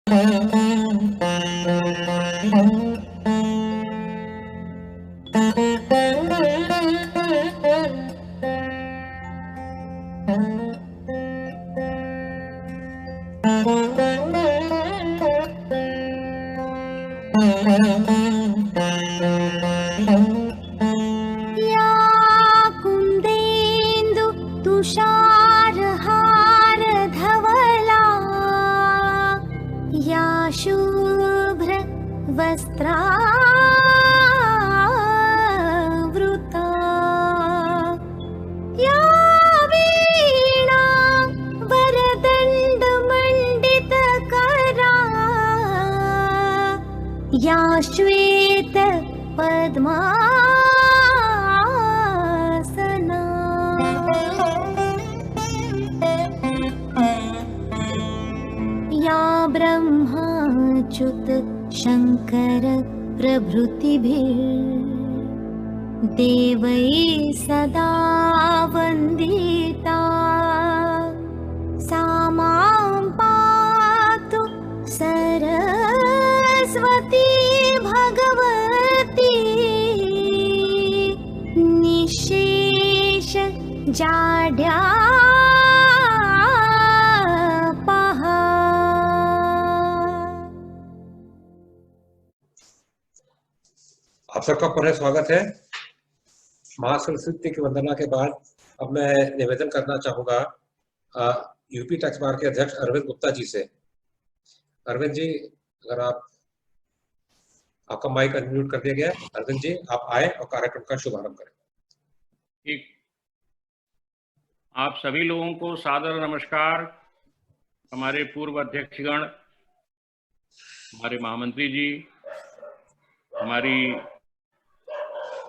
या कुन्देन्दु तुषारहार धवला या शुभ्र वस्त्रावृता या वीणा वरदण्डमण्डितकरा या श्वेत पद्मासना या ब्रह्माच्युत शङ्कर प्रभृतिभिः देवैः सदा वन्दिता सा मां पातु सरस्वती भगवती निशेष जाड्यापहा। आप सबका पुनः स्वागत है। माँ सरस्वती की वंदना के बाद अब मैं निवेदन करना चाहूंगा यूपी टैक्स बार के अध्यक्ष अरविंद गुप्ता जी से। अरविंद जी, अगर आपका माइक अनम्यूट कर दिया गया है। अरविंद जी, आप आए और कार्यक्रम का शुभारंभ करें। ठीक। आप सभी लोगों को सादर नमस्कार। हमारे पूर्व अध्यक्षगण, हमारे महामंत्री जी, हमारी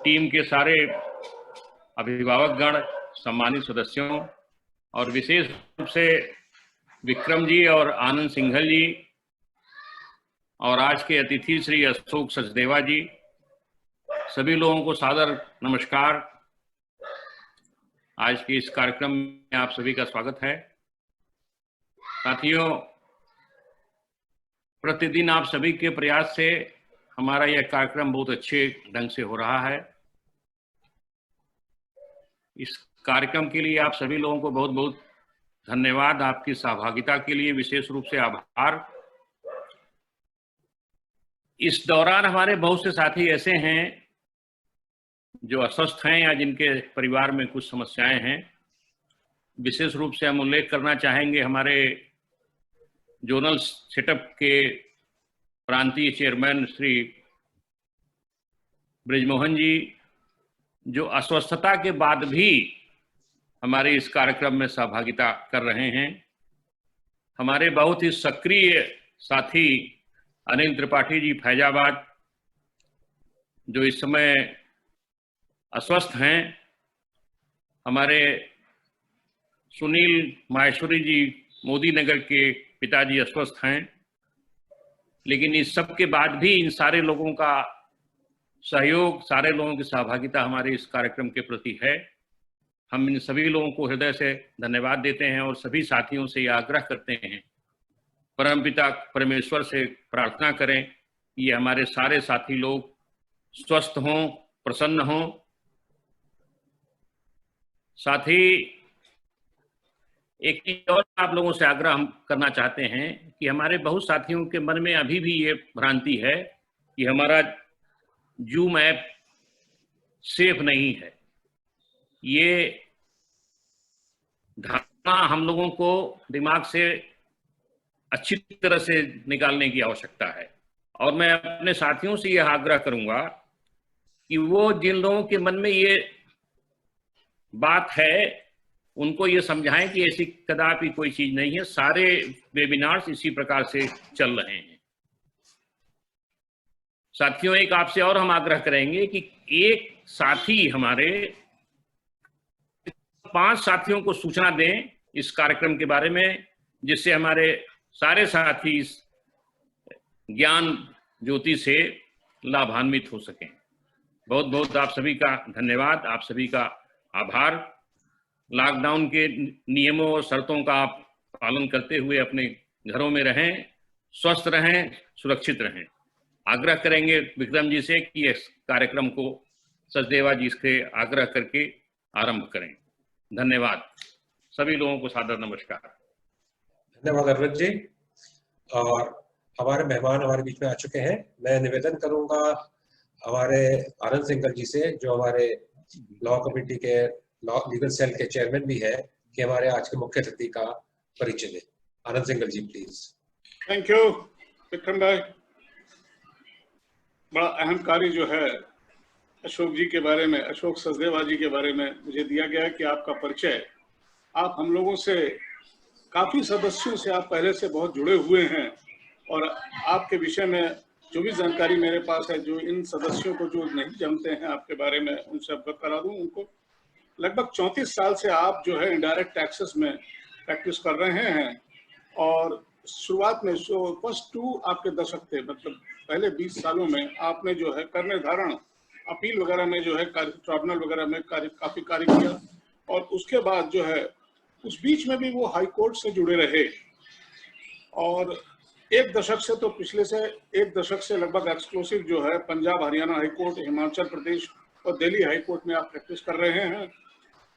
टीम के सारे अभिभावकगण, सम्मानित सदस्यों और विशेष रूप से विक्रम जी और आनंद सिंघल जी और आज के अतिथि श्री अशोक सचदेवा जी, सभी लोगों को सादर नमस्कार। आज के इस कार्यक्रम में आप सभी का स्वागत है। साथियों, प्रतिदिन आप सभी के प्रयास से हमारा यह कार्यक्रम बहुत अच्छे ढंग से हो रहा है। इस कार्यक्रम के लिए आप सभी लोगों को बहुत बहुत धन्यवाद। आपकी सहभागिता के लिए विशेष रूप से आभार। इस दौरान हमारे बहुत से साथी ऐसे हैं जो अस्वस्थ हैं या जिनके परिवार में कुछ समस्याएं हैं। विशेष रूप से हम उल्लेख करना चाहेंगे हमारे जोनल सेटअप के प्रांतीय चेयरमैन श्री ब्रिजमोहन जी, जो अस्वस्थता के बाद भी हमारे इस कार्यक्रम में सहभागिता कर रहे हैं। हमारे बहुत ही सक्रिय साथी अनिल त्रिपाठी जी फैजाबाद, जो इस समय अस्वस्थ हैं। हमारे सुनील माहेश्वरी जी मोदी नगर के पिताजी अस्वस्थ हैं। लेकिन इस सब के बाद भी इन सारे लोगों का सहयोग, सारे लोगों की सहभागिता हमारे इस कार्यक्रम के प्रति है। हम इन सभी लोगों को हृदय से धन्यवाद देते हैं और सभी साथियों से यह आग्रह करते हैं, परमपिता परमेश्वर से प्रार्थना करें कि ये हमारे सारे साथी लोग स्वस्थ हों, प्रसन्न हों। साथ ही एक चीज और आप लोगों से आग्रह हम करना चाहते हैं कि हमारे बहुत साथियों के मन में अभी भी ये भ्रांति है कि हमारा जूम ऐप सेफ नहीं है। ये धारणा हम लोगों को दिमाग से अच्छी तरह से निकालने की आवश्यकता है। और मैं अपने साथियों से यह आग्रह करूंगा कि वो जिन लोगों के मन में ये बात है उनको ये समझाएं कि ऐसी कदापि कोई चीज नहीं है। सारे वेबिनार्स इसी प्रकार से चल रहे हैं। साथियों, एक आपसे और हम आग्रह करेंगे कि एक साथी हमारे 5 साथियों को सूचना दें इस कार्यक्रम के बारे में, जिससे हमारे सारे साथी इस ज्ञान ज्योति से लाभान्वित हो सकें। बहुत बहुत आप सभी का धन्यवाद, आप सभी का आभार। लॉकडाउन के नियमों और शर्तों का आप पालन करते हुए अपने घरों में रहें स्वस्थ रहें, सुरक्षित रहें। आग्रह करेंगे विक्रम जी से कि इस कार्यक्रम को सचदेवा जी से आग्रह करके आरंभ करें। धन्यवाद। सभी लोगों को सादर नमस्कार। धन्यवाद अरविंद जी। और हमारे मेहमान हमारे बीच में आ चुके हैं। मैं निवेदन करूंगा हमारे आनंद सिंघल जी से, जो हमारे लॉ कमेटी के लीगल सेल के चेयरमैन भी है, कि हमारे आज के मुख्य अतिथि का परिचय दें। आनंद सिंघल जी प्लीज। थैंक यू विक्रम भाई। बड़ा अहम कार्य जो है अशोक जी के बारे में, अशोक सचदेवा जी के बारे में मुझे दिया गया है कि आपका परिचय, आप हम लोगों से काफी सदस्यों से आप पहले से बहुत जुड़े हुए हैं और आपके विषय में जो भी जानकारी मेरे पास है, जो इन सदस्यों को जो नहीं जानते हैं आपके बारे में, उनसे अवगत करा दूं उनको। लगभग 34 साल से आप जो है इनडायरेक्ट टैक्सेस में प्रैक्टिस कर रहे हैं और शुरुआत में जो फर्स्ट 2 आपके दशक थे, मतलब पहले 20 सालों में आपने जो है कर निर्धारण, अपील वगैरह में जो है ट्राइब्यूनल वगैरह में काफी कार्य किया और उसके बाद जो है उस बीच में भी वो हाई कोर्ट से जुड़े रहे और एक दशक से, तो पिछले से एक दशक से लगभग एक्सक्लूसिव जो है पंजाब, हरियाणा हाई कोर्ट, हिमाचल प्रदेश और दिल्ली हाई कोर्ट में आप प्रैक्टिस कर रहे हैं।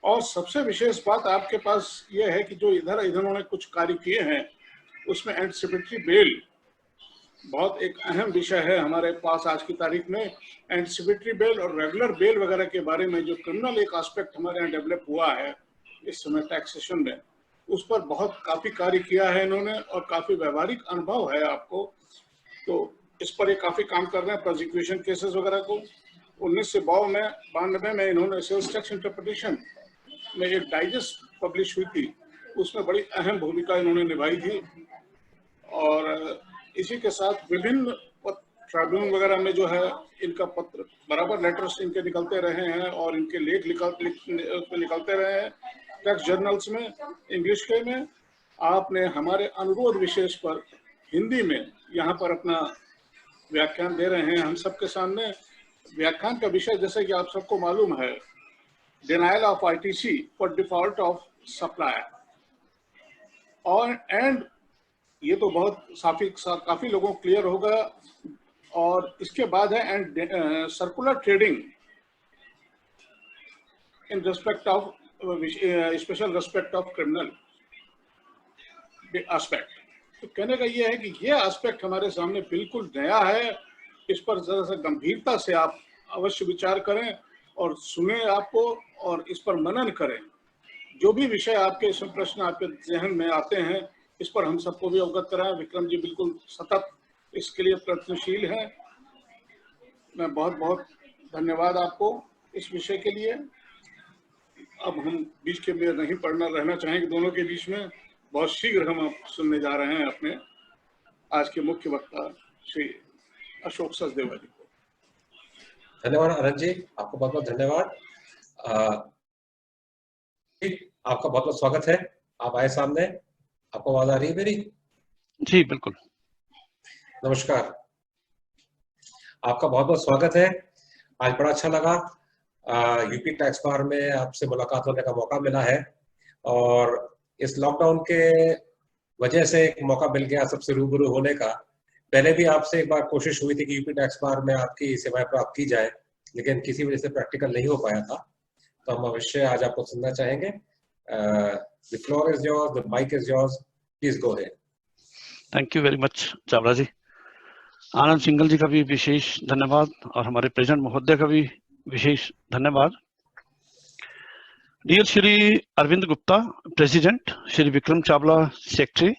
और सबसे विशेष बात आपके पास ये है कि जो इन्होंने कुछ कार्य किए हैं उसमें एंटीसिपेटरी बेल बहुत एक अहम विषय है हमारे पास आज की तारीख में। एंटीसिपेटरी बेल और रेगुलर बेल वगैरह के बारे में जो क्रिमिनल एक एस्पेक्ट हमारे यहाँ डेवलप हुआ है इस समय टैक्सेशन में, उस पर बहुत काफी कार्य किया है इन्होंने और काफी व्यवहारिक अनुभव है आपको, तो इस पर ये काफी काम कर रहे हैं। प्रोसिक्यूशन केसेस वगैरह को 1992 में इन्होंने सेल्स टैक्स इंटरप्रिटेशन में एक डाइजेस्ट पब्लिश हुई थी, उसमें बड़ी अहम भूमिका इन्होंने निभाई थी। और इसी के साथ विभिन्न ट्राइब्यूनल वगैरह में जो है इनका पत्र बराबर लेटर्स इनके निकलते रहे हैं और इनके लेख निकलते रहे हैं टैक्स जर्नल्स में, इंग्लिश के में। आपने हमारे अनुरोध विशेष पर हिंदी में यहाँ पर अपना व्याख्यान दे रहे हैं हम सबके सामने। व्याख्यान का विषय जैसे कि आप सबको मालूम है, denial of ITC for default of supplier. और एंड ये तो बहुत काफी लोगों को क्लियर होगा। और इसके बाद है and circular trading in respect of special respect of criminal aspect. तो कहने का ये है कि ये एस्पेक्ट हमारे सामने बिल्कुल नया है, इस पर जरा सा गंभीरता से आप अवश्य विचार करें और सुने आपको और इस पर मनन करें। जो भी विषय आपके इसमें प्रश्न आपके जहन में आते हैं इस पर हम सबको भी अवगत कराएं। विक्रम जी बिल्कुल सतत इसके लिए प्रयत्नशील हैं। मैं बहुत बहुत धन्यवाद आपको इस विषय के लिए। अब हम बीच के में नहीं पढ़ना रहना चाहेंगे दोनों के बीच में। बहुत शीघ्र हम अब सुनने जा रहे हैं अपने आज के मुख्य वक्ता श्री अशोक सचदेवा जी को। धन्यवाद आनंद जी, आपको बहुत बहुत धन्यवाद। आपका बहुत बहुत स्वागत है। आप आए सामने, आपको आवाज आ रही है मेरी? जी बिल्कुल। नमस्कार, आपका बहुत बहुत स्वागत है। आज बड़ा अच्छा लगा, यूपी टैक्स बार में आपसे मुलाकात होने का मौका मिला है और इस लॉकडाउन के वजह से एक मौका मिल गया सबसे रूबरू होने का। पहले भी आपसे एक बार कोशिश हुई थी कि यूपी टैक्स बार में आपकी सेवाएं प्राप्त की जाए, लेकिन किसी वजह से प्रैक्टिकल नहीं हो पाया था। तो हम अवश्य आज आपको सुनना चाहेंगे। The floor is yours, the mic is yours, please go ahead. Thank you very much Chawla ji. Anand Singhal ji का भी विशेष धन्यवाद और हमारे प्रेसिडेंट महोदय का भी विशेष धन्यवाद। Dear Shri Arvind Gupta president, Shri Vikram Chawla secretary,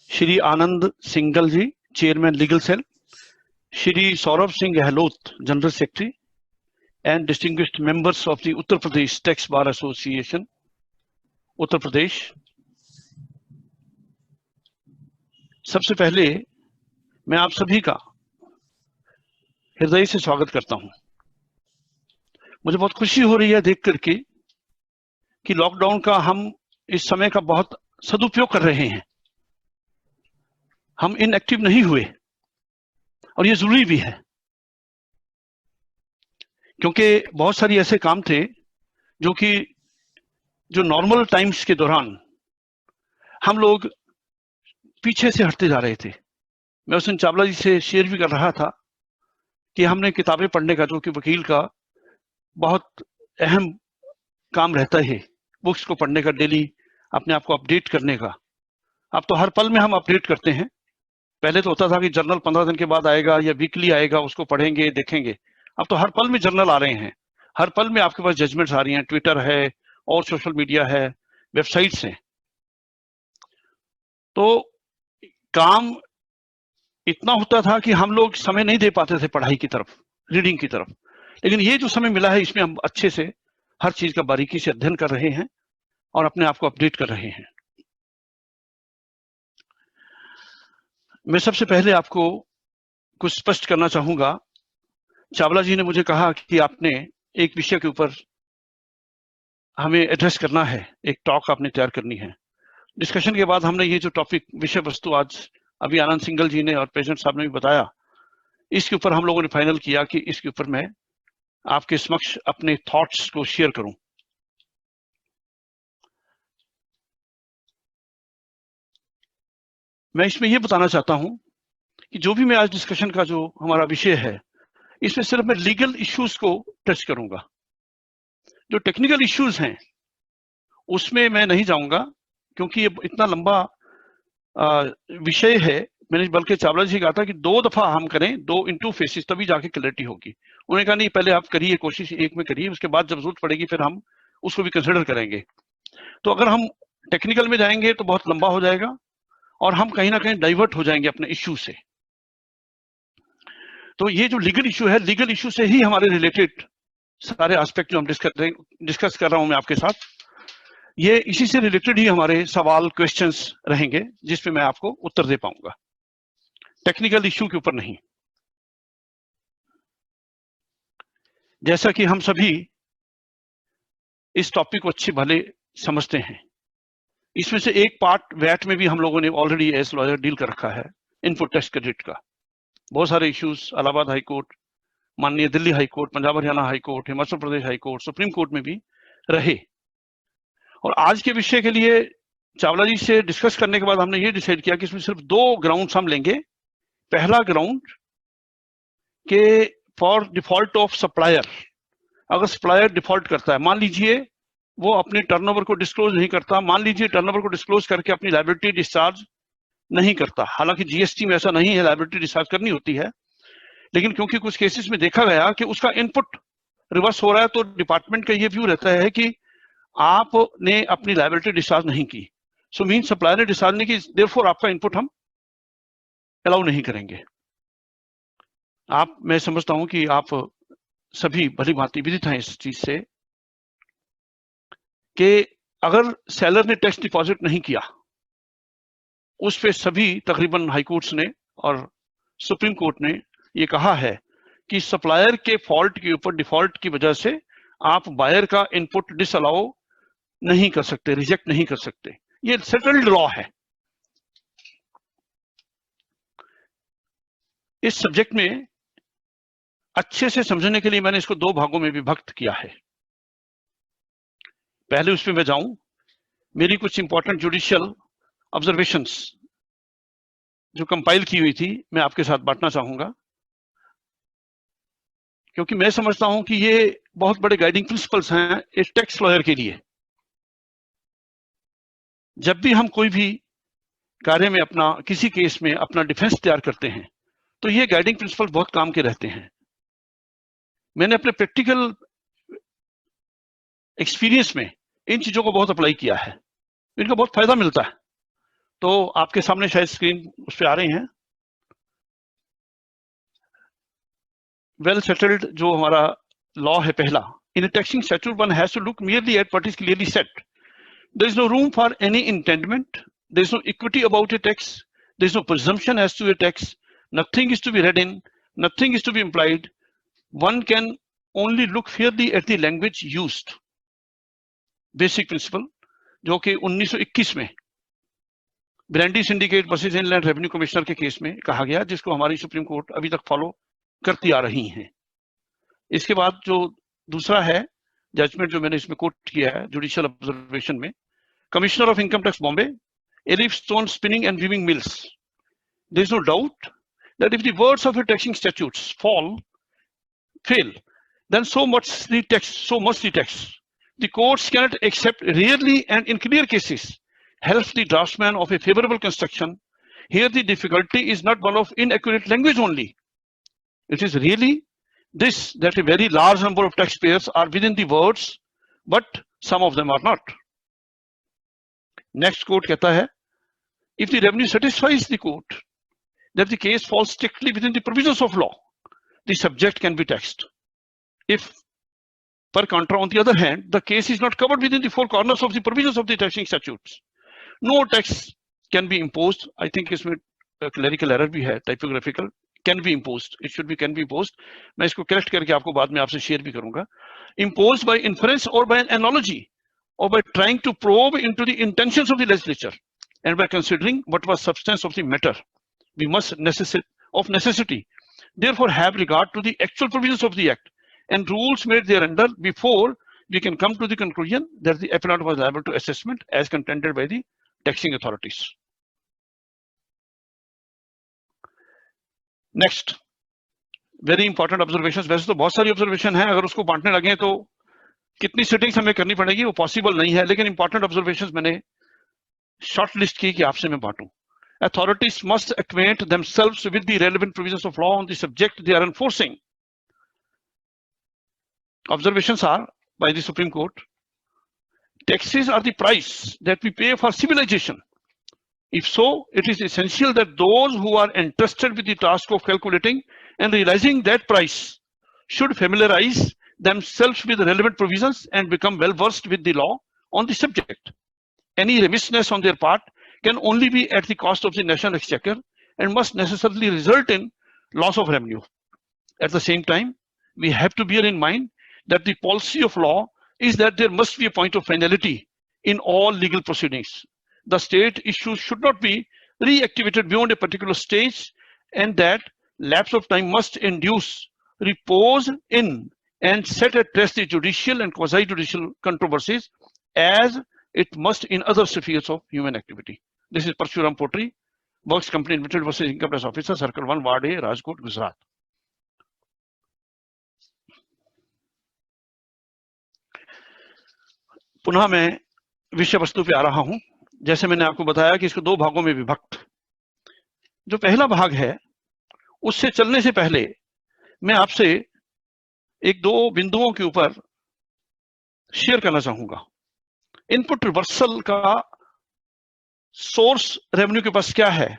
Shri Anand Singhal ji chairman legal cell, Shri Saurabh Singh Gehlot general secretary and distinguished members of the Uttar Pradesh tax bar association Uttar Pradesh. सबसे पहले मैं आप सभी का हृदय से स्वागत करता हूं। मुझे बहुत खुशी हो रही है देख करके कि लॉकडाउन का हम इस समय का बहुत सदुपयोग कर रहे हैं। हम इनएक्टिव नहीं हुए और ये जरूरी भी है, क्योंकि बहुत सारी ऐसे काम थे जो नॉर्मल टाइम्स के दौरान हम लोग पीछे से हटते जा रहे थे। मैं उस दिन चावला जी से शेयर भी कर रहा था कि हमने किताबें पढ़ने का, जो कि वकील का बहुत अहम काम रहता है, बुक्स को पढ़ने का, डेली अपने आप को अपडेट करने का। अब तो हर पल में हम अपडेट करते हैं। पहले तो होता था कि जर्नल 15 दिन के बाद आएगा या वीकली आएगा, उसको पढ़ेंगे देखेंगे। अब तो हर पल में जर्नल आ रहे हैं, हर पल में आपके पास जजमेंट्स आ रही हैं, ट्विटर है और सोशल मीडिया है, वेबसाइट्स हैं। तो काम इतना होता था कि हम लोग समय नहीं दे पाते थे पढ़ाई की तरफ, रीडिंग की तरफ। लेकिन ये जो समय मिला है, इसमें हम अच्छे से हर चीज का बारीकी से अध्ययन कर रहे हैं और अपने आप को अपडेट कर रहे हैं। मैं सबसे पहले आपको कुछ स्पष्ट करना चाहूंगा। चावला जी ने मुझे कहा कि आपने एक विषय के ऊपर हमें एड्रेस करना है, एक टॉक आपने तैयार करनी है। डिस्कशन के बाद हमने ये जो टॉपिक, विषय वस्तु आज अभी आनंद सिंघल जी ने और प्रेसिडेंट साहब ने भी बताया, इसके ऊपर हम लोगों ने फाइनल किया कि इसके ऊपर मैं आपके समक्ष अपने थॉट्स को शेयर करूं। मैं इसमें यह बताना चाहता हूं कि जो भी मैं आज डिस्कशन का जो हमारा विषय है, इसमें सिर्फ मैं लीगल इश्यूज को टच करूंगा। जो टेक्निकल इश्यूज हैं उसमें मैं नहीं जाऊंगा, क्योंकि ये इतना लंबा विषय है। मैंने बल्कि चावला जी कहा था कि 2 दफा हम करें, 2 इन 2 फेसेस, तभी जाके क्लैरिटी होगी। उन्होंने कहा नहीं, पहले आप करिए, कोशिश एक में करिए, उसके बाद जब जरूरत पड़ेगी फिर हम उसको भी कंसिडर करेंगे। तो अगर हम टेक्निकल में जाएंगे तो बहुत लंबा हो जाएगा और हम कहीं ना कहीं डाइवर्ट हो जाएंगे अपने इश्यू से। तो ये जो लीगल इश्यू है, लीगल इश्यू से ही हमारे रिलेटेड सारे एस्पेक्ट जो हम डिस्कस कर रहा हूं मैं आपके साथ, ये इसी से रिलेटेड ही हमारे सवाल, क्वेश्चंस रहेंगे, जिसमें मैं आपको उत्तर दे पाऊंगा, टेक्निकल इश्यू के ऊपर नहीं। जैसा कि हम सभी इस टॉपिक को अच्छे भले समझते हैं, इसमें से एक पार्ट वैट में भी हम लोगों ने ऑलरेडी एज लॉयर डील कर रखा है, इनपुट टैक्स क्रेडिट का। बहुत सारे इश्यूज इलाहाबाद हाई कोर्ट, माननीय Delhi high court, Punjab Haryana high court, Himachal Pradesh high court, supreme court में भी रहे। और आज के विषय के लिए चावला जी से डिस्कस करने के बाद हमने ये डिसाइड किया कि इसमें सिर्फ 2 ग्राउंड्स हम लेंगे। पहला ग्राउंड के फॉर डिफॉल्ट ऑफ सप्लायर, अगर सप्लायर डिफॉल्ट करता है, मान लीजिए वो अपने टर्नओवर को डिस्क्लोज नहीं करता, मान लीजिए टर्नओवर को डिस्क्लोज करके अपनी लायबिलिटी डिस्चार्ज नहीं करता। हालांकि जीएसटी में ऐसा नहीं है, लायबिलिटी डिस्चार्ज करनी होती है, लेकिन क्योंकि कुछ केसेस में देखा गया कि उसका इनपुट रिवर्स हो रहा है, तो डिपार्टमेंट का ये व्यू रहता है कि आपने अपनी लायबिलिटी डिस्चार्ज नहीं की, सो मीन सप्लायर ने डिस्चार्ज नहीं की, देयरफॉर आपका इनपुट हम अलाउ नहीं करेंगे। मैं समझता हूं कि आप सभी भली भांति विदित हैं इस चीज से कि अगर सेलर ने टैक्स डिपॉजिट नहीं किया, उस पे सभी तकरीबन हाई कोर्ट्स ने और सुप्रीम कोर्ट ने ये कहा है कि सप्लायर के फॉल्ट के ऊपर, डिफॉल्ट की वजह से आप बायर का इनपुट डिसअलाउ नहीं कर सकते, रिजेक्ट नहीं कर सकते। ये सेटल्ड लॉ है। इस सब्जेक्ट में अच्छे से समझने के लिए मैंने इसको 2 भागों में विभक्त किया है। पहले उसमें मैं जाऊं, मेरी कुछ इंपॉर्टेंट जुडिशियल ऑब्जर्वेशंस जो कंपाइल की हुई थी, मैं आपके साथ बांटना चाहूंगा, क्योंकि मैं समझता हूं कि ये बहुत बड़े गाइडिंग प्रिंसिपल्स हैं एक टैक्स लॉयर के लिए। जब भी हम कोई भी कार्य में अपना, किसी केस में अपना डिफेंस तैयार करते हैं, तो ये गाइडिंग प्रिंसिपल बहुत काम के रहते हैं। मैंने अपने प्रैक्टिकल एक्सपीरियंस में इन चीजों को बहुत अप्लाई किया है, इनका बहुत फायदा मिलता है। तो आपके सामने शायद स्क्रीन उस पर आ रहे हैं। वेल सेटल्ड जो हमारा लॉ है पहला, in taxing statute one has to look merely at what is clearly set. There is no room for any intendment. There is no equity about a tax. There is no presumption as to a tax. Nothing is to be read in. Nothing is to be implied. One can only look fairly at the language used. Basic principle, जो कि 1921 में brandy syndicate versus inland revenue commissioner के case में कहा गया, जिसको हमारी supreme court अभी तक फॉलो करती आ रही है। इसके बाद जो दूसरा है जजमेंट जो मैंने इसमें कोट किया है जुडिशियल ऑब्जर्वेशन में, commissioner of income tax Bombay, elif stone spinning and weaving mills there is no doubt that if the words of the taxing statutes fail, then so must the text. The courts cannot accept rarely and in clear cases help the draftsman of a favorable construction. Here the difficulty is not one of inaccurate language only. It is really this, that a very large number of taxpayers are within the words, but some of them are not. Next quote कहता है, if the revenue satisfies the court that the case falls strictly within the provisions of law, the subject can be taxed. If, per contra, on the other hand, the case is not covered within the four corners of the provisions of the taxing statutes, no tax can be imposed. I think इसमें clerical error भी है, typographical. Can be imposed. It should be can be imposed. मैं इसको correct करके आपको बाद में आपसे share भी करूँगा. Imposed by inference or by an analogy, or by trying to probe into the intentions of the legislature, and by considering what was substance of the matter. We must of necessity therefore have regard to the actual provisions of the act and rules made thereunder before we can come to the conclusion that the appellant was liable to assessment as contended by the taxing authorities. Next, very important observations. वैसे तो बहुत सारी observation है, अगर उसको बांटने लगे तो कितनी settings हमें करनी पड़ेगी वो possible नहीं है, लेकिन important observations मैंने short list की कि आपसे मैं बांटूं. Authorities must acquaint themselves with the relevant provisions of law on the subject they are enforcing. Observations are by the Supreme Court. Taxes are the price that we pay for civilization. If so, it is essential that those who are entrusted with the task of calculating and realizing that price should familiarize themselves with the relevant provisions and become well versed with the law on the subject. Any remissness on their part can only be at the cost of the national exchequer and must necessarily result in loss of revenue. At the same time, we have to bear in mind that the policy of law is that there must be a point of finality in all legal proceedings. The state issues should not be reactivated beyond a particular stage, and that lapse of time must induce repose in and set at rest the judicial and quasi-judicial controversies as it must in other spheres of human activity. This is Parshuram Potri, Works Company Limited versus Income Tax Officer, Circle 1, Ward A, Rajkot, Gujarat. पुनः मैं विषय वस्तु पे आ रहा हूं. जैसे मैंने आपको बताया कि इसको दो भागों में विभक्त. जो पहला भाग है उससे चलने से पहले मैं आपसे एक दो बिंदुओं के ऊपर शेयर करना चाहूंगा. इनपुट रिवर्सल का सोर्स रेवेन्यू के पास क्या है,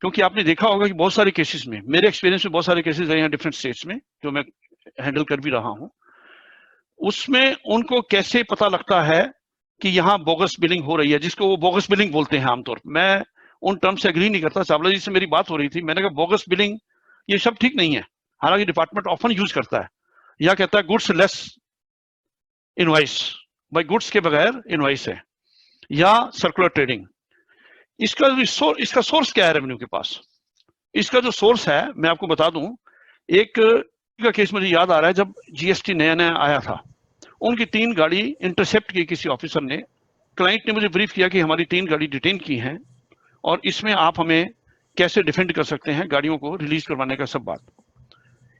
क्योंकि आपने देखा होगा कि बहुत सारे केसेस में, मेरे एक्सपीरियंस में बहुत सारे केसेस रहे हैं डिफरेंट स्टेट्स में जो मैं हैंडल कर भी रहा हूं, उसमें उनको कैसे पता लगता है कि यहाँ बोगस बिलिंग हो रही है, जिसको वो बोगस बिलिंग बोलते हैं आमतौर पर. मैं उन टर्म से एग्री नहीं करता. चावला जी से मेरी बात हो रही थी, मैंने कहा बोगस बिलिंग ये सब ठीक नहीं है. हालांकि डिपार्टमेंट ऑफन यूज करता है, या कहता है गुड्स लेस इनवाइस, भाई गुड्स के बगैर इनवाइस है, या सर्कुलर ट्रेडिंग. इसका सोर्स क्या है रेवेन्यू के पास? इसका जो सोर्स है मैं आपको बता दूं. एक का केस मुझे याद आ रहा है, जब जीएसटी नया नया आया था, उनकी 3 गाड़ी इंटरसेप्ट की किसी ऑफिसर ने. क्लाइंट ने मुझे ब्रीफ किया कि हमारी 3 गाड़ी डिटेन की हैं और इसमें आप हमें कैसे डिफेंड कर सकते हैं गाड़ियों को रिलीज करवाने का सब बात.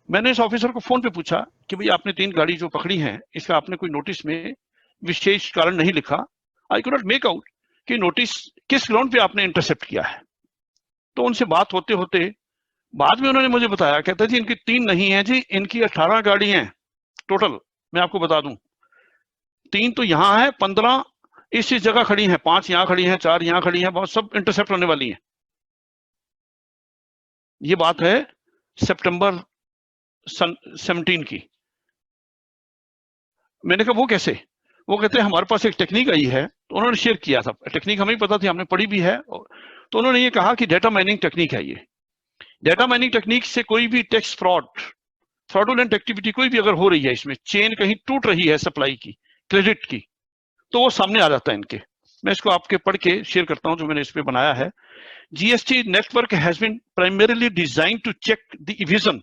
मैंने इस ऑफिसर को फोन पे पूछा कि भाई आपने 3 गाड़ी जो पकड़ी हैं इसका आपने कोई नोटिस में विशेष कारण नहीं लिखा. I could not make out कि नोटिस किस ग्राउंड पे आपने इंटरसेप्ट किया है. तो उनसे बात होते होते बाद में उन्होंने मुझे बताया, कहते जी इनकी 3 नहीं है जी, इनकी 18 गाड़ी हैं टोटल. मैं आपको बता दूं 3 तो यहाँ है, 15 इस जगह खड़ी हैं, 5 यहाँ खड़ी हैं, 4 यहाँ खड़ी हैं, बहुत सब इंटरसेप्ट होने वाली हैं. ये बात है सितंबर 17 की. मैंने कहा वो कैसे? वो कहते हैं हमारे पास एक टेक्निक आई है. तो उन्होंने शेयर किया था. टेक्निक हमें पता थी, हमने पढ़ी भी है. तो उन्होंने ये कहा कि डेटा माइनिंग टेक्निक है. ये डेटा माइनिंग टेक्निक से कोई भी टैक्स फ्रॉडुलेंट एक्टिविटी कोई भी अगर हो रही है, इसमें चेन कहीं टूट रही है सप्लाई की, क्रेडिट की, तो वो सामने आ जाता है इनके. मैं इसको आपके पढ़ के शेयर करता हूं जो मैंने इस पे बनाया है. GST network has been primarily designed to check the evasion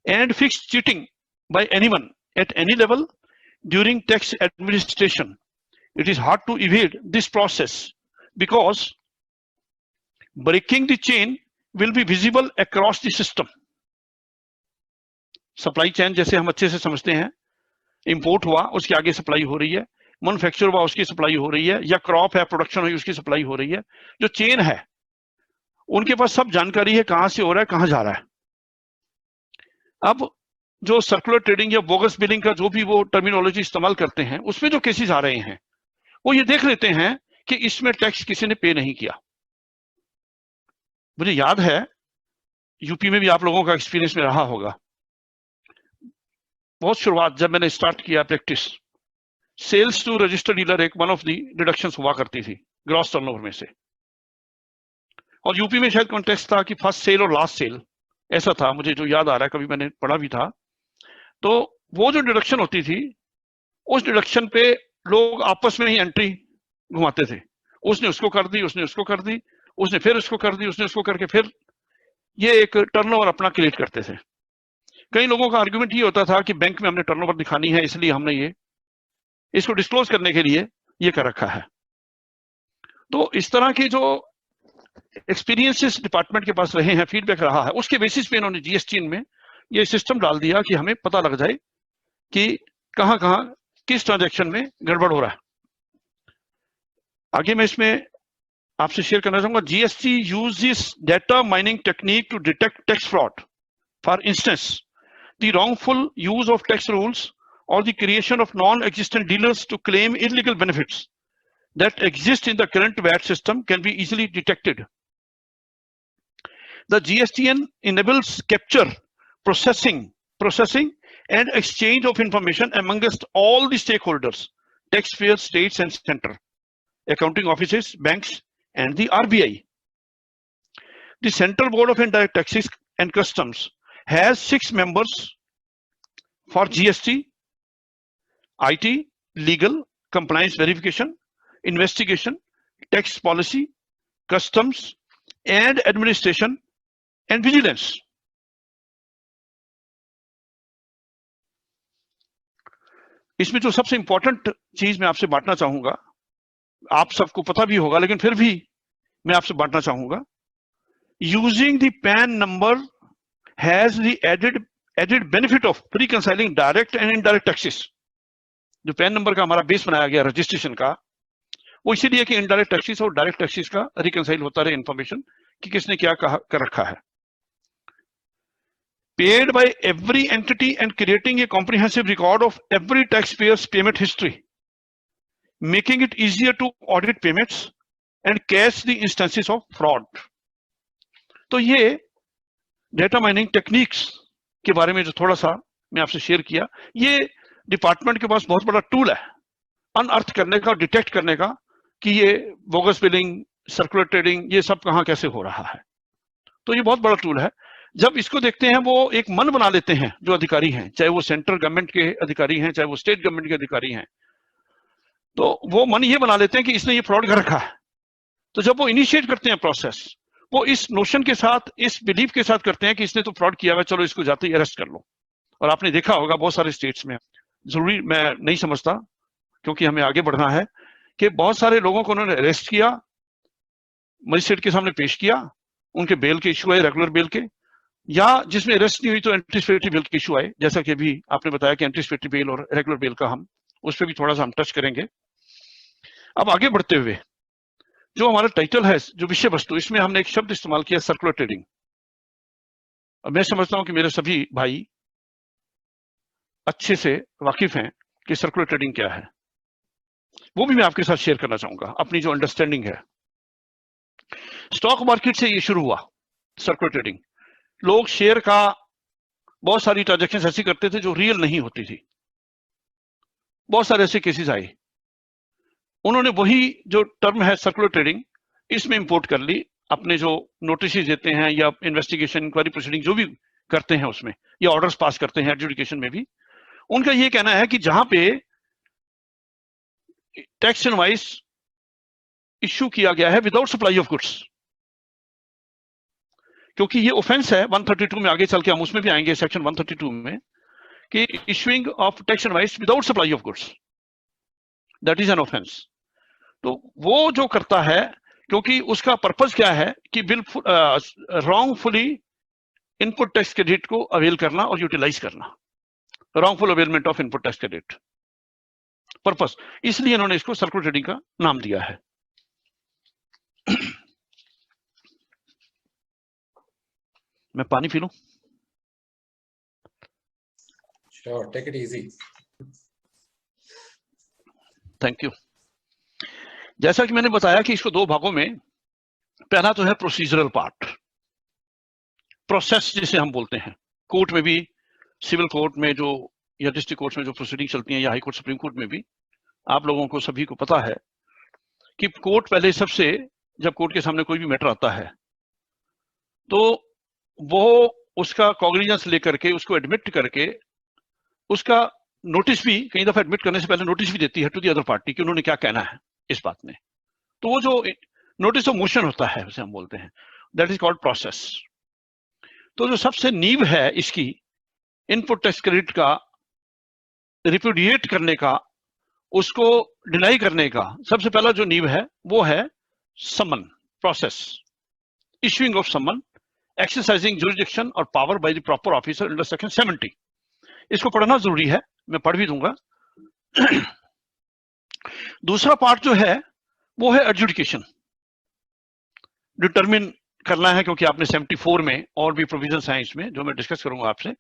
and fix cheating by anyone at any level during tax administration. It is hard to evade this process because breaking the chain will be visible across the system. Supply chain जैसे हम अच्छे से समझते हैं, import हुआ उसके आगे supply हो रही है, मैन्युफैक्चर हुआ उसकी सप्लाई हो रही है, या क्रॉप है प्रोडक्शन हुई उसकी सप्लाई हो रही है, जो चेन है उनके पास सब जानकारी है कहां से हो रहा है कहां जा रहा है। अब जो सर्कुलर ट्रेडिंग या बोगस बिलिंग का जो भी वो टर्मिनोलॉजी इस्तेमाल करते हैं, उसमें जो केसेस आ रहे हैं वो ये देख लेते हैं कि इसमें टैक्स किसी ने पे नहीं किया। मुझे याद है यूपी में भी आप लोगों का एक्सपीरियंस में रहा होगा, बहुत शुरुआत जब मैंने स्टार्ट किया practice, sales to registered dealer एक वन ऑफ दी डिडक्शंस हुआ करती थी ग्रॉस टर्नओवर में से। और यूपी में शायद कॉन्टेक्स्ट था कि फर्स्ट सेल और लास्ट सेल, ऐसा था मुझे जो याद आ रहा है, कभी मैंने पढ़ा भी था। तो वो जो डिडक्शन होती थी, उस डिडक्शन पे लोग आपस में ही एंट्री घुमाते थे, उसने उसको कर दी, उसने उसको कर दी, उसने फिर उसको कर दी, उसने उसको करके फिर ये एक टर्नओवर अपना क्रिएट करते थे। कई लोगों का आर्गुमेंट ये होता था कि बैंक में हमने टर्नओवर दिखानी है, इसलिए हमने ये इसको डिस्क्लोज करने के लिए ये कर रखा है। तो इस तरह के जो एक्सपीरियंसेस डिपार्टमेंट के पास रहे हैं, फीडबैक रहा है, उसके बेसिस पे इन्होंने जीएसटी में ये सिस्टम डाल दिया कि हमें पता लग जाए कि कहां कहां किस ट्रांजैक्शन में गड़बड़ हो रहा है। आगे मैं इसमें आपसे शेयर करना चाहूंगा, GST uses data mining technique to detect tax fraud. For instance, the wrongful use of tax rules or the creation of non-existent dealers to claim illegal benefits that exist in the current VAT system can be easily detected. The GSTN enables capture, processing and exchange of information amongst all the stakeholders, taxpayers, states and center, accounting offices, banks and the RBI. The Central Board of Indirect Taxes and Customs has 6 members for GST, IT, legal, compliance verification, investigation, tax policy, customs, and administration, and vigilance. इसमें जो सबसे important चीज मैं आपसे बांटना चाहूंगा, आप सबको पता भी होगा लेकिन फिर भी मैं आपसे बांटना चाहूंगा, using the PAN number has the added benefit of reconciling direct and indirect taxes. जो पैन नंबर का हमारा बेस बनाया गया रजिस्ट्रेशन का, वो इसीलिए कि इनडायरेक्ट टैक्सेस और डायरेक्ट टैक्सेस का रिकंसाइल होता रहे इंफॉर्मेशन कि किसने क्या कर रखा है। Paid by every entity and creating a comprehensive record of every tax payer's payment history, making it easier to audit payments and catch the instances of fraud. तो ये डेटा माइनिंग टेक्निक्स के बारे में जो थोड़ा सा मैं आपसे शेयर किया, ये डिपार्टमेंट के पास बहुत बड़ा टूल है अनअर्थ करने का, डिटेक्ट करने का कि ये बोगस बिलिंग, सर्कुलर ट्रेडिंग, ये सब कहां कैसे हो रहा है। तो ये बहुत बड़ा टूल है। जब इसको देखते हैं, वो एक मन बना लेते हैं जो अधिकारी हैं, चाहे वो सेंट्रल गवर्नमेंट के अधिकारी हैं, चाहे वो स्टेट गवर्नमेंट के अधिकारी हैं, तो वो मन ये बना लेते हैं कि इसने ये फ्रॉड कर रखा है। तो जब वो इनिशिएट करते हैं प्रोसेस, वो इस नोशन के साथ, इस बिलीफ के साथ करते हैं कि इसने तो फ्रॉड किया हुआ, चलो इसको जाते ही अरेस्ट कर लो। और आपने देखा होगा बहुत सारे स्टेट्स में, जरूरी मैं नहीं समझता क्योंकि हमें आगे बढ़ना है, कि बहुत सारे लोगों को उन्होंने अरेस्ट किया, मजिस्ट्रेट के सामने पेश किया, उनके बेल के इशू आए, रेगुलर बेल के, या जिसमें अरेस्ट नहीं हुई तो एंटीसिपेटरी बेल के इशू आए, जैसा कि अभी आपने बताया कि एंटीसिपेटरी बेल और रेगुलर बेल का हम उस पर भी थोड़ा सा हम टच करेंगे। अब आगे बढ़ते हुए जो हमारा टाइटल है, जो विषय वस्तु, इसमें हमने एक शब्द इस्तेमाल किया, सर्कुलर ट्रेडिंग। अब मैं समझता हूं कि मेरे सभी भाई अच्छे से वाकिफ हैं कि सर्कुलर ट्रेडिंग क्या है, वो भी मैं आपके साथ शेयर करना चाहूंगा, अपनी जो अंडरस्टैंडिंग है। स्टॉक मार्केट से ये शुरू हुआ सर्कुलर ट्रेडिंग। लोग शेयर का बहुत सारी ट्रांजैक्शन ऐसी करते थे जो रियल नहीं होती थी, बहुत सारे ऐसे केसेस आए, उन्होंने वही जो टर्म है सर्कुलर ट्रेडिंग, इसमें इंपोर्ट कर ली, अपने जो नोटिस देते हैं या इन्वेस्टिगेशन, इंक्वायरी प्रोसीडिंग जो भी करते हैं उसमें, या ऑर्डर्स पास करते हैं एडजुडिकेशन में भी, उनका ये कहना है कि जहां पे टैक्स इनवॉइस इश्यू किया गया है विदाउट सप्लाई ऑफ गुड्स, क्योंकि ये ऑफेंस है 132 में, आगे चल के हम उसमें भी आएंगे सेक्शन 132 में, कि issuing of tax invoice without supply of goods, that is an offence. तो वो जो करता है क्योंकि उसका पर्पज क्या है कि रॉन्गफुली इनपुट टैक्स क्रेडिट को अवेल करना और यूटिलाइज करना, wrongful availment of input tax credit purpose, इसलिए इन्होंने इसको सर्कुलर ट्रेडिंग का नाम दिया है। मैं पानी पी लूं? Sure, take it easy. Thank you. जैसा कि मैंने बताया कि इसको दो भागों में, पहला तो है प्रोसीजरल पार्ट, प्रोसेस जिसे हम बोलते हैं। कोर्ट में भी, सिविल कोर्ट में जो या डिस्ट्रिक्ट कोर्ट में जो प्रोसीडिंग चलती है या हाई कोर्ट सुप्रीम कोर्ट में भी, आप लोगों को सभी को पता है कि कोर्ट पहले सबसे, जब कोर्ट के सामने कोई भी मैटर आता है तो वो उसका कॉग्निजेंस लेकर के, उसको एडमिट करके, उसका नोटिस भी कई दफा एडमिट करने से पहले नोटिस भी देती है टू दी अदर पार्टी कि उन्होंने क्या कहना है इस बात में। तो वो जो नोटिस ऑफ मोशन होता है उसे हम बोलते हैं, दैट इज कॉल्ड प्रोसेस। तो जो सबसे नींव है इसकी इनपुट टैक्स क्रेडिट का रिप्यूडिएट करने का, उसको डिनाई करने का, सबसे पहला जो नींव है वो है summon process, issuing of summon, exercising jurisdiction और power by the proper officer under section 70। इसको पढ़ना जरूरी है, मैं पढ़ भी दूंगा। दूसरा पार्ट जो है वो है एडजुडिकेशन, डिटरमिन करना है, क्योंकि आपने 74 में और भी प्रोविजंस हैं इसमें जो मैं डिस्कस करूंगा आपसे,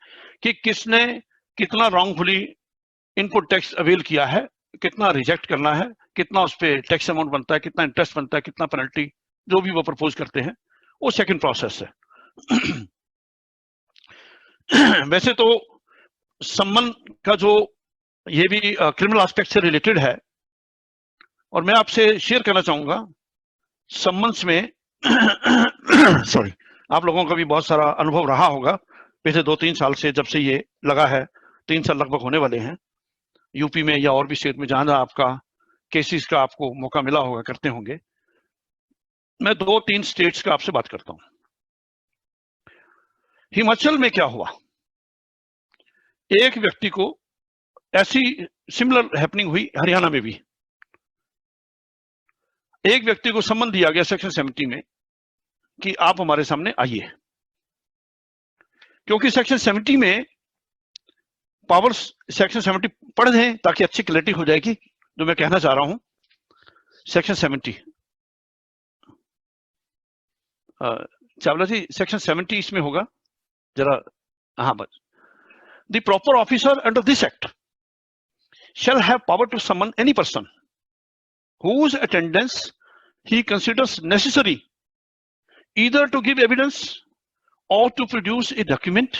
कि किसने कितना रॉन्गफुली इनपुट टैक्स अवेल किया है, कितना रिजेक्ट करना है, कितना उस पर टैक्स अमाउंट बनता है, कितना इंटरेस्ट बनता है, कितना पेनल्टी, जो भी वो प्रपोज करते हैं, वो सेकंड प्रोसेस है। वैसे तो सम्मन का जो ये भी क्रिमिनल एस्पेक्ट से रिलेटेड है, और मैं आपसे शेयर करना चाहूंगा सम्मन्स में सॉरी, आप लोगों का भी बहुत सारा अनुभव रहा होगा पिछले 2-3 साल से, जब से ये लगा है, 3 साल लगभग होने वाले हैं, यूपी में या और भी स्टेट में जहां आपका केसेस का आपको मौका मिला होगा, करते होंगे। मैं 2-3 स्टेट्स का आपसे बात करता हूं। हिमाचल में क्या हुआ, एक व्यक्ति को ऐसी सिमिलर हैपनिंग हुई, हरियाणा में भी एक व्यक्ति को सम्मन दिया गया सेक्शन 70 में कि आप हमारे सामने आइए, क्योंकि सेक्शन 70 में पावर्स, सेक्शन 70 पढ़ दें ताकि अच्छी क्लैरिटी हो जाएगी जो मैं कहना चाह रहा हूं। सेक्शन 70, चावला जी सेक्शन 70 इसमें होगा जरा, हाँ बस। The proper officer under this act shall have power to summon any person whose attendance he considers necessary, either to give evidence or to produce a document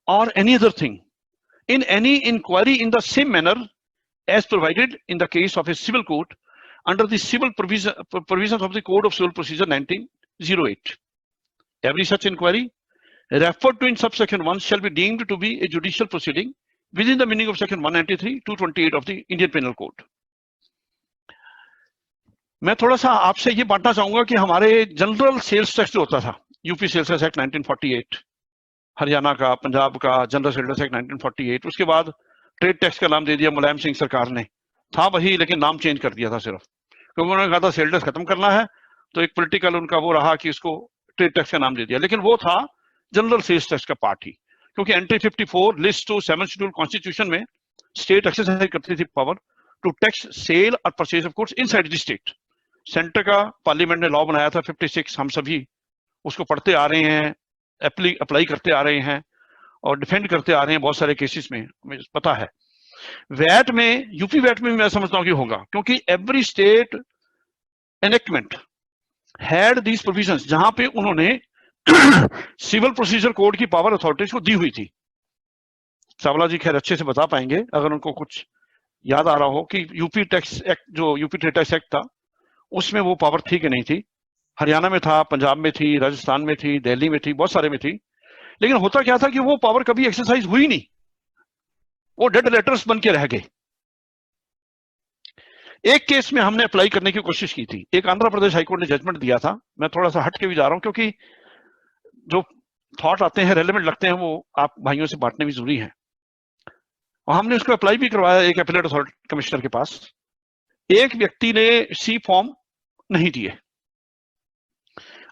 or any other thing in any inquiry in the same manner as provided in the case of a civil court under the civil provisions of the Code of Civil Procedure 1908. Every such inquiry referred to in subsection 1 shall be deemed to be a judicial proceeding within the meaning of section 193 to 28 of the Indian Penal Code. मैं थोड़ा सा आपसे ये बांटना चाहूंगा कि हमारे general sales tax जो होता था, UP sales tax act 1948, Haryana का, पंजाब का जनरल सेल्स टैक्स एक्ट 1948, उसके बाद ट्रेड टैक्स का नाम दे दिया मुलायम सिंह सरकार ने, था वही लेकिन नाम चेंज कर दिया था सिर्फ, क्योंकि उन्होंने कहा था सेल टैक्स खत्म करना है, तो एक पॉलिटिकल उनका वो रहा कि इसको ट्रेड टैक्स का नाम दे दिया, लेकिन वो था जनरल सेल्स टैक्स का पार्ट ही, क्योंकि entry 54 list two 7 schedule constitution में स्टेट एक्सरसाइज करती थी पावर टू टैक्स सेल और purchase of goods inside the state. Centre का पार्लियामेंट ने लॉ बनाया था 56, हम सभी उसको पढ़ते आ रहे हैं, अप्लाई करते आ रहे हैं और डिफेंड करते आ रहे हैं बहुत सारे केसेस में, मुझे पता है। वैट में, यूपी वैट में मैं समझता हूँ कि होगा, क्योंकि every state enactment had these provisions, जहां पे उन्होंने सिविल प्रोसीजर कोड की पावर अथॉरिटीज को दी हुई थी। चावला जी खैर अच्छे से बता पाएंगे अगर उनको कुछ याद आ रहा हो कि यूपी टैक्स एक्ट, जो यूपी ट्रेड टैक्स एक्ट था, उसमें वो पावर थी कि नहीं थी। हरियाणा में था, पंजाब में थी, राजस्थान में थी, दिल्ली में थी, बहुत सारे में थी, लेकिन होता क्या था कि वो पावर कभी एक्सरसाइज हुई नहीं, वो डेड लेटर्स बन के रह गए। एक केस में हमने अप्लाई करने की कोशिश की थी, एक आंध्र प्रदेश हाईकोर्ट ने जजमेंट दिया था, मैं थोड़ा सा हट के भी जा रहा हूं क्योंकि जो थॉट आते हैं, रेलेवेंट लगते हैं, वो आप भाइयों से बांटने भी जरूरी है। और हमने उसको अप्लाई भी करवाया एक एपीलेट अथॉरिटी कमिश्नर के पास। एक व्यक्ति ने सी फॉर्म नहीं दिए,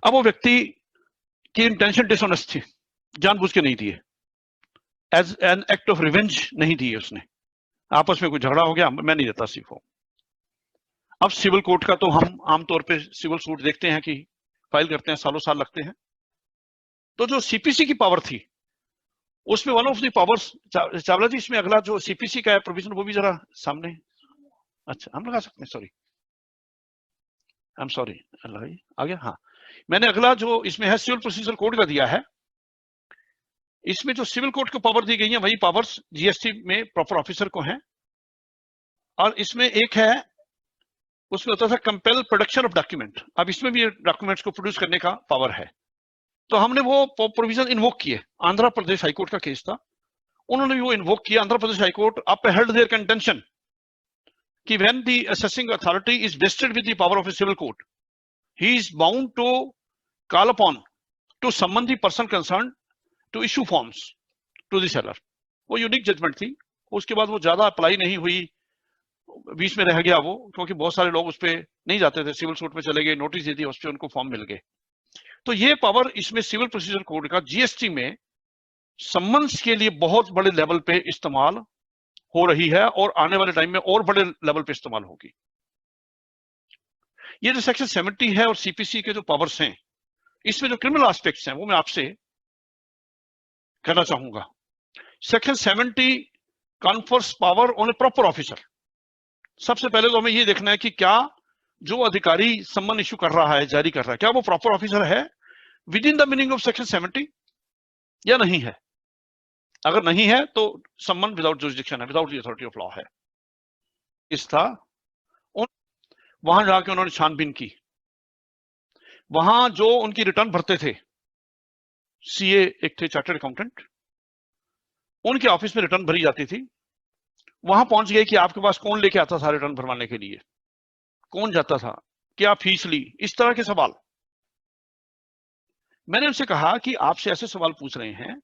अब वो व्यक्ति की इंटेंशन डिसऑनेस्ट थी, जानबूझ के नहीं दिए, as an act of revenge नहीं दिए उसने, आपस में कोई झगड़ा हो गया, मैं नहीं देता सीफो। अब सिविल कोर्ट का तो हम आमतौर पे सिविल सूट देखते हैं कि फाइल करते हैं, सालों साल लगते हैं। तो जो सीपीसी की पावर थी उसमें one of the powers, Chawla ji इसमें अगला जो सीपीसी का है प्रोविजन वो भी जरा सामने, अच्छा हम लगा सकते हैं, सॉरी आई एम सॉरी, आ गया, हाँ। मैंने अगला जो इसमें है सिविल प्रोसीजर कोड का दिया है, इसमें जो सिविल कोड को पावर दी गई है वही पावर्स जीएसटी में प्रॉपर ऑफिसर को हैं। और इसमें एक है, उसमें होता था कंपेल प्रोडक्शन ऑफ डॉक्यूमेंट, अब इसमें भी डॉक्यूमेंट्स को प्रोड्यूस करने का पावर है। तो हमने वो प्रोविजन इन्वोक किए, आंध्र प्रदेश हाईकोर्ट का केस था, उन्होंने भी वो इन्वोक किया। Andhra Pradesh high court upheld their contention कि when the assessing authority is vested with the power of a civil court, he is bound to call upon to summon the person concerned to issue forms to the seller। वो unique judgement थी, उसके बाद वो ज्यादा apply नहीं हुई, बीच में रह गया वो, क्योंकि बहुत सारे लोग उस पर नहीं जाते थे, सिविल सूट में चले गए, नोटिस दे दिया, उस पर उनको फॉर्म मिल गए। तो ये पावर इसमें सिविल प्रोसीजर कोड का जीएसटी में सम्मन्स के लिए बहुत बड़े लेवल पे इस्तेमाल हो रही है और आने वाले टाइम में और बड़े लेवल पे इस्तेमाल होगी। ये जो सेक्शन 70 है और सीपीसी के जो पावर्स हैं, इसमें जो क्रिमिनल एस्पेक्ट्स हैं वो मैं आपसे कहना चाहूंगा। Section 70 confers power on A proper officer. सबसे पहले तो हमें ये देखना है कि क्या जो अधिकारी सम्मन इश्यू कर रहा है, जारी कर रहा है, क्या वो प्रॉपर ऑफिसर है with in the meaning of section 70 या नहीं है। अगर नहीं है तो सम्मन विदाउट जुरिसडिक्शन है, without the authority of law है। इस था वहां जाके उन्होंने छानबीन की, वहां जो उनकी रिटर्न भरते थे, सीए एक थे चार्टर्ड अकाउंटेंट, उनके ऑफिस में रिटर्न भरी जाती थी। वहां पहुंच गए कि आपके पास कौन लेके आता था रिटर्न भरवाने के लिए, कौन जाता था, क्या फीस ली, इस तरह के सवाल। मैंने उनसे कहा कि आपसे ऐसे सवाल पूछ रहे हैं,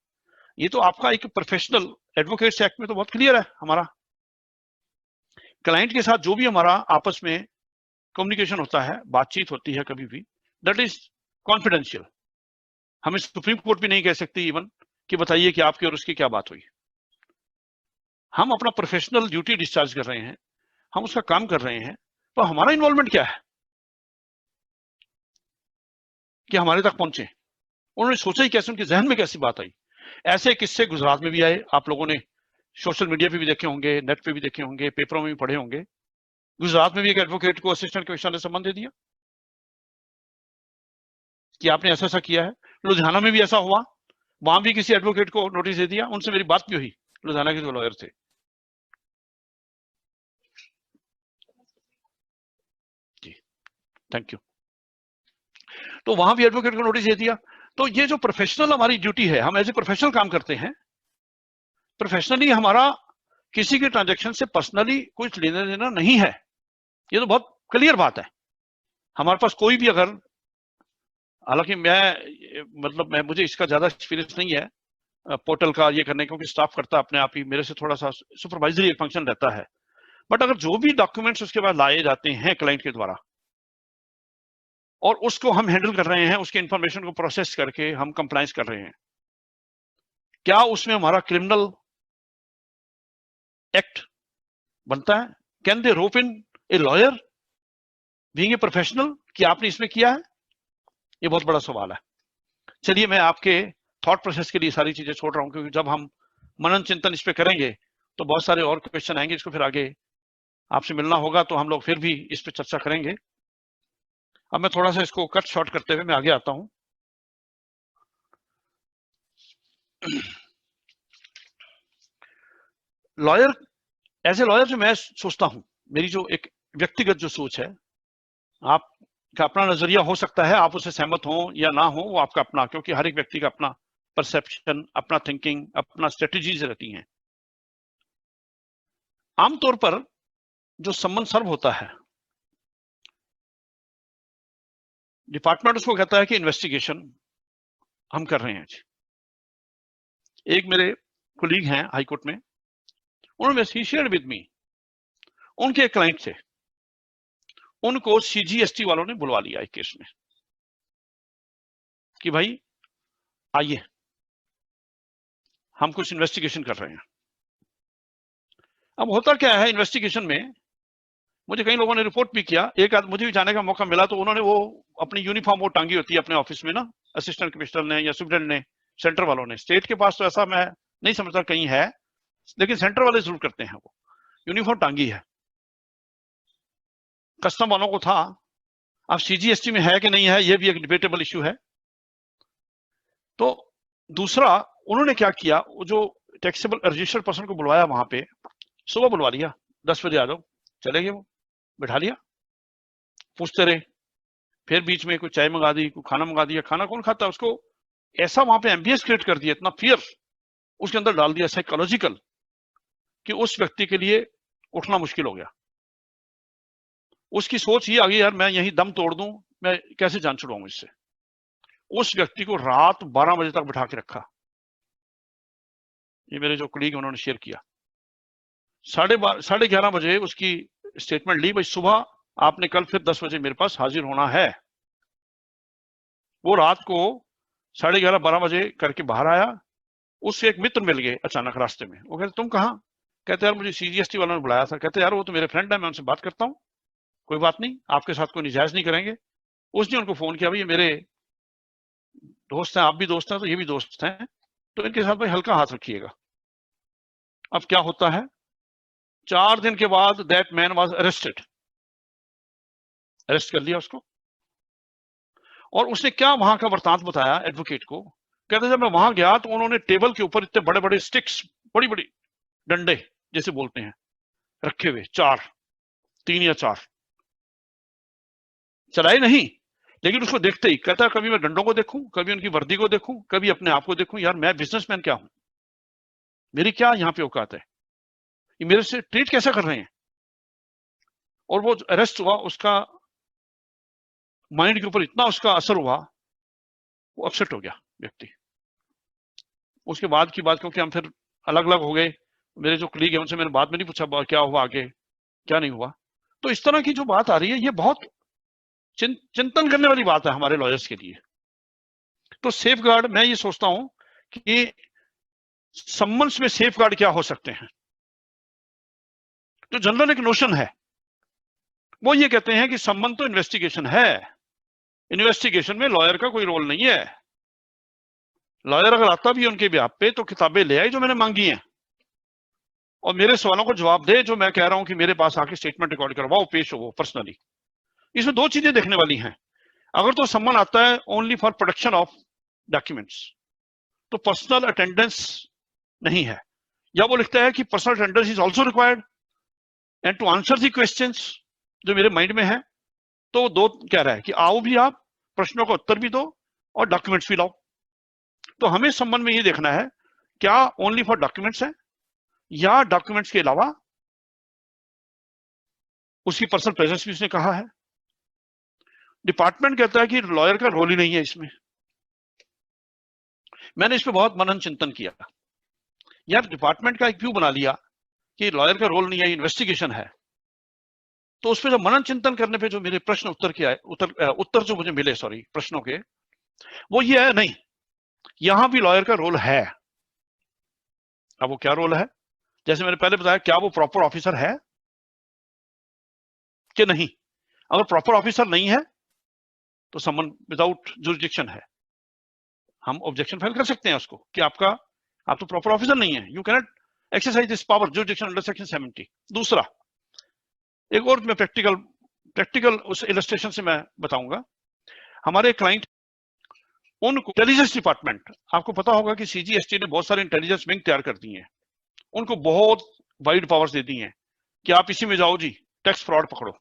ये तो आपका एक प्रोफेशनल एडवोकेट्स एक्ट में तो बहुत क्लियर है, हमारा क्लाइंट के साथ जो भी हमारा आपस में कम्युनिकेशन होता है, बातचीत होती है कभी भी, दैट इज कॉन्फिडेंशियल। हमें सुप्रीम कोर्ट भी नहीं कह सकती इवन कि बताइए कि आपकी और उसकी क्या बात हुई। हम अपना प्रोफेशनल ड्यूटी डिस्चार्ज कर रहे हैं, हम उसका काम कर रहे हैं, तो हमारा इन्वॉल्वमेंट क्या है कि हमारे तक पहुंचे। उन्होंने सोचा ही कैसे, उनके जहन में कैसी बात आई। ऐसे किस्से गुजरात में भी आए, आप लोगों ने सोशल मीडिया पे भी देखे होंगे, नेट पे भी देखे होंगे, पेपरों में भी पढ़े होंगे। गुजरात में भी एक एडवोकेट को असिस्टेंट कमिश्नर ने सम्मन दे दिया कि आपने ऐसा ऐसा किया है। लुधियाना में भी ऐसा हुआ, वहां भी किसी एडवोकेट को नोटिस दे दिया। उनसे मेरी बात भी हुई, लुधियाना के जो लॉयर थे। जी थैंक यू। तो वहां भी एडवोकेट को नोटिस दे दिया। तो ये जो प्रोफेशनल हमारी ड्यूटी है, हम एज ए प्रोफेशनल काम करते हैं, प्रोफेशनली हमारा किसी के ट्रांजैक्शन से पर्सनली कुछ लेना देना नहीं है। ये तो बहुत क्लियर बात है। हमारे पास कोई भी अगर, हालांकि मैं मुझे इसका ज्यादा एक्सपीरियंस नहीं है पोर्टल का ये करने, क्योंकि स्टाफ करता अपने आप ही, मेरे से थोड़ा सा सुपरवाइजरी एक फंक्शन रहता है। बट अगर जो भी डॉक्यूमेंट्स उसके बाद लाए जाते हैं क्लाइंट के द्वारा और उसको हम हैंडल कर रहे हैं, उसके इंफॉर्मेशन को प्रोसेस करके हम कंप्लायंस कर रहे हैं, क्या उसमें हमारा क्रिमिनल एक्ट बनता है? Can they rope in a lawyer being a professional कि आपने इसमें किया है? ये बहुत बड़ा सवाल है। चलिए मैं आपके थॉट प्रोसेस के लिए सारी चीजें छोड़ रहा हूं, क्योंकि जब हम मनन चिंतन इस पे करेंगे तो बहुत सारे और क्वेश्चन आएंगे। इसको फिर आगे आपसे मिलना होगा तो हम लोग फिर भी इस पे चर्चा करेंगे। अब मैं थोड़ा सा इसको कट शॉर्ट करते हुए मैं आगे आता हूं। लॉयर, एज ए लॉयर जो मैं सोचता हूं, मेरी जो एक व्यक्तिगत जो सोच है, आपका अपना नजरिया हो सकता है, आप उससे सहमत हो या ना हो, वो आपका अपना, क्योंकि हर एक व्यक्ति का अपना परसेप्शन, अपना थिंकिंग, अपना स्ट्रेटेजीज रहती हैं। आमतौर पर जो सम्मन सर्व होता है, डिपार्टमेंट उसको कहता है कि इन्वेस्टिगेशन हम कर रहे हैं। एक मेरे कोलीग हैं हाईकोर्ट में, उन्होंने शेयर्ड विद मी, उनके एक क्लाइंट थे, उनको सीजीएसटी वालों ने बुलवा लिया एक केस में। कि भाई आइए हम कुछ इन्वेस्टिगेशन कर रहे हैं। अब होता क्या है इन्वेस्टिगेशन में, मुझे कई लोगों ने रिपोर्ट भी किया, एक आध मुझे भी जाने का मौका मिला तो उन्होंने वो अपनी यूनिफॉर्म वो टांगी होती है अपने ऑफिस में ना, असिस्टेंट कमिश्नर ने या सुप्रीडेंट ने, सेंटर वालों ने। स्टेट के पास तो ऐसा मैं नहीं समझता कहीं है, लेकिन सेंटर वाले जरूर करते हैं, वो यूनिफॉर्म टांगी है। कस्टम वालों को था, अब सीजीएसटी में है कि नहीं है ये भी एक डिबेटेबल इश्यू है। तो दूसरा उन्होंने क्या किया, वो जो टैक्सेबल रजिस्टर्ड पर्सन को बुलवाया वहां पे, सुबह बुलवा लिया 10 बजे आ जाओ, चले गए, वो बैठा लिया, पूछते रहे, फिर बीच में कोई चाय मंगा दी, कोई खाना मंगा दिया, खाना कौन खाता, उसको ऐसा वहां पे एम्बियंस क्रिएट कर दिया, इतना फियर उसके अंदर डाल दिया साइकोलॉजिकल, कि उस व्यक्ति के लिए उठना मुश्किल हो गया। उसकी सोच ये आ गई, यार मैं यही दम तोड़ दूं, मैं कैसे जान छुड़ाऊं इससे। उस व्यक्ति को रात 12 बजे तक बिठा के रखा, ये मेरे जो कलीग उन्होंने शेयर किया। 11:30 बजे उसकी स्टेटमेंट ली, भाई सुबह आपने कल फिर 10 बजे मेरे पास हाजिर होना है। वो रात को 11:30 12 बजे करके बाहर आया, उससे एक मित्र मिल गए अचानक रास्ते में। वो कहते तुम कहाँ? कहते यार मुझे सीजीएसटी वालों ने बुलाया था। कहते यार वो तो मेरे फ्रेंड है, मैं उनसे बात करता हूँ, कोई बात नहीं, आपके साथ कोई निजायज नहीं करेंगे। उसने उनको फोन किया, भाई ये मेरे दोस्त हैं, आप भी दोस्त हैं तो ये भी दोस्त हैं, तो इनके साथ भाई हल्का हाथ रखिएगा। अब क्या होता है, 4 दिन के बाद that man was arrested, arrest कर लिया उसको। और उसने क्या वहां का वृतांत बताया एडवोकेट को, कहते जब मैं वहां गया तो उन्होंने टेबल के ऊपर इतने बड़े बड़े स्टिक्स, बड़ी बड़ी डंडे जैसे बोलते हैं, रखे हुए, 3 या 4, चलाए नहीं, लेकिन उसको देखते ही कहता कभी मैं डंडों को देखूं, कभी उनकी वर्दी को देखूं, कभी अपने आप को देखूं, यार मैं बिजनेसमैन क्या हूं, मेरी क्या यहाँ पे औकात है, ये मेरे से ट्रीट कैसा कर रहे हैं। और वो अरेस्ट हुआ, उसका माइंड के ऊपर इतना उसका असर हुआ, वो अपसेट हो गया व्यक्ति। उसके बाद की बात, क्योंकि हम फिर अलग अलग हो गए, मेरे जो कलीग है उनसे मैंने बाद में नहीं पूछा क्या हुआ आगे, क्या नहीं हुआ। तो इस तरह की जो बात आ रही है, ये बहुत चिंतन करने वाली बात है हमारे लॉयर्स के लिए। तो सेफ गार्ड, मैं ये सोचता हूं कि सम्मन्स में सेफ गार्ड क्या हो सकते हैं। तो जनरल एक नोशन है, वो ये कहते हैं कि सम्मन तो इन्वेस्टिगेशन है, इन्वेस्टिगेशन में लॉयर का कोई रोल नहीं है। लॉयर अगर आता भी है उनके ब्याह पे तो किताबें ले आए जो मैंने मांगी हैं, और मेरे सवालों को जवाब दे जो मैं कह रहा हूं कि मेरे पास आके स्टेटमेंट रिकॉर्ड करवाओ, पेश हो वो पर्सनली। इसमें 2 चीजें देखने वाली हैं। अगर तो सम्मन आता है only for production of documents, तो पर्सनल अटेंडेंस नहीं है, या वो लिखता है कि personal attendance is also required and to answer the questions जो मेरे माइंड में है, तो 2 कह रहा है कि आओ भी आप, प्रश्नों का उत्तर भी दो और डॉक्यूमेंट्स भी लाओ। तो हमें सम्मन में ये देखना है क्या ओनली फॉर डॉक्यूमेंट्स है, या डॉक्यूमेंट्स के अलावा उसकी पर्सनल प्रेजेंस भी उसने कहा है। डिपार्टमेंट कहता है कि लॉयर का रोल ही नहीं है इसमें। मैंने इस पर बहुत मनन चिंतन किया, यार डिपार्टमेंट का एक व्यू बना लिया कि लॉयर का रोल नहीं है, इन्वेस्टिगेशन है। तो उस पर जब मनन चिंतन करने पे जो मेरे प्रश्न उत्तर के आए, उत्तर जो मुझे मिले सॉरी प्रश्नों के, वो ये है, नहीं यहां भी लॉयर का रोल है। अब वो क्या रोल है, जैसे मैंने पहले बताया, क्या वो प्रॉपर ऑफिसर है कि नहीं। अगर प्रॉपर ऑफिसर नहीं है तो समन विदाउट जुरिडिक्शन है, हम ऑब्जेक्शन फाइल कर सकते हैं उसको कि आप तो प्रॉपर ऑफिसर नहीं है, you cannot exercise this power jurisdiction under section 70। दूसरा, एक और मैं प्रैक्टिकल उस इलस्ट्रेशन से मैं बताऊंगा। हमारे क्लाइंट, उनको इंटेलिजेंस डिपार्टमेंट, आपको पता होगा कि सीजीएसटी ने बहुत सारे इंटेलिजेंस विंग तैयार कर दिए हैं, उनको बहुत वाइड पावर्स दे दी हैं कि आप इसी में जाओ जी, टैक्स फ्रॉड पकड़ो,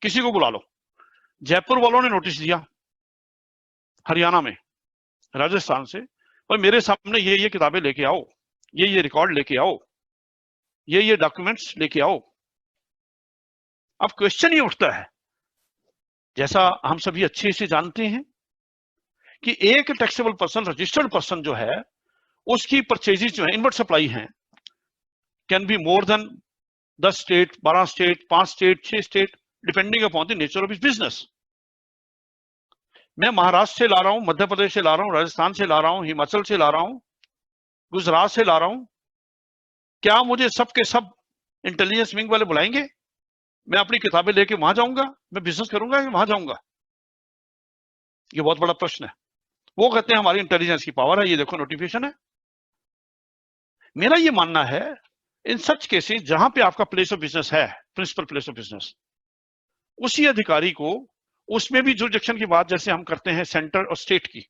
किसी को बुला लो। जयपुर वालों ने नोटिस दिया हरियाणा में, राजस्थान से, और मेरे सामने ये किताबें लेके आओ, ये रिकॉर्ड लेके आओ, ये डॉक्यूमेंट्स लेके आओ। अब क्वेश्चन ये उठता है, जैसा हम सभी अच्छे से जानते हैं कि एक टैक्सेबल पर्सन, रजिस्टर्ड पर्सन जो है, उसकी परचेजेस जो है, इनवर्ट सप्लाई है, can be more than 10 state, 12 state, 5 state, 6 state, depending upon the nature of his business. मैं महाराष्ट्र से ला रहा हूं, मध्य प्रदेश से ला रहा हूं, राजस्थान से ला रहा हूं, हिमाचल से ला रहा हूं, गुजरात से ला रहा हूं, क्या मुझे सब के सब इंटेलिजेंस विंग वाले बुलाएंगे? मैं अपनी किताबें लेके वहां जाऊंगा, मैं बिजनेस करूंगा कि वहां जाऊंगा? ये बहुत बड़ा प्रश्न है। वो कहते हैं हमारी इंटेलिजेंस की पावर है, ये देखो नोटिफिकेशन है। मेरा ये मानना है इन सच केसेस जहां पे आपका प्लेस ऑफ बिजनेस है, प्रिंसिपल प्लेस ऑफ बिजनेस, उसी अधिकारी को, उसमें भी जुरिडिक्शन की बात जैसे हम करते हैं सेंटर और स्टेट की।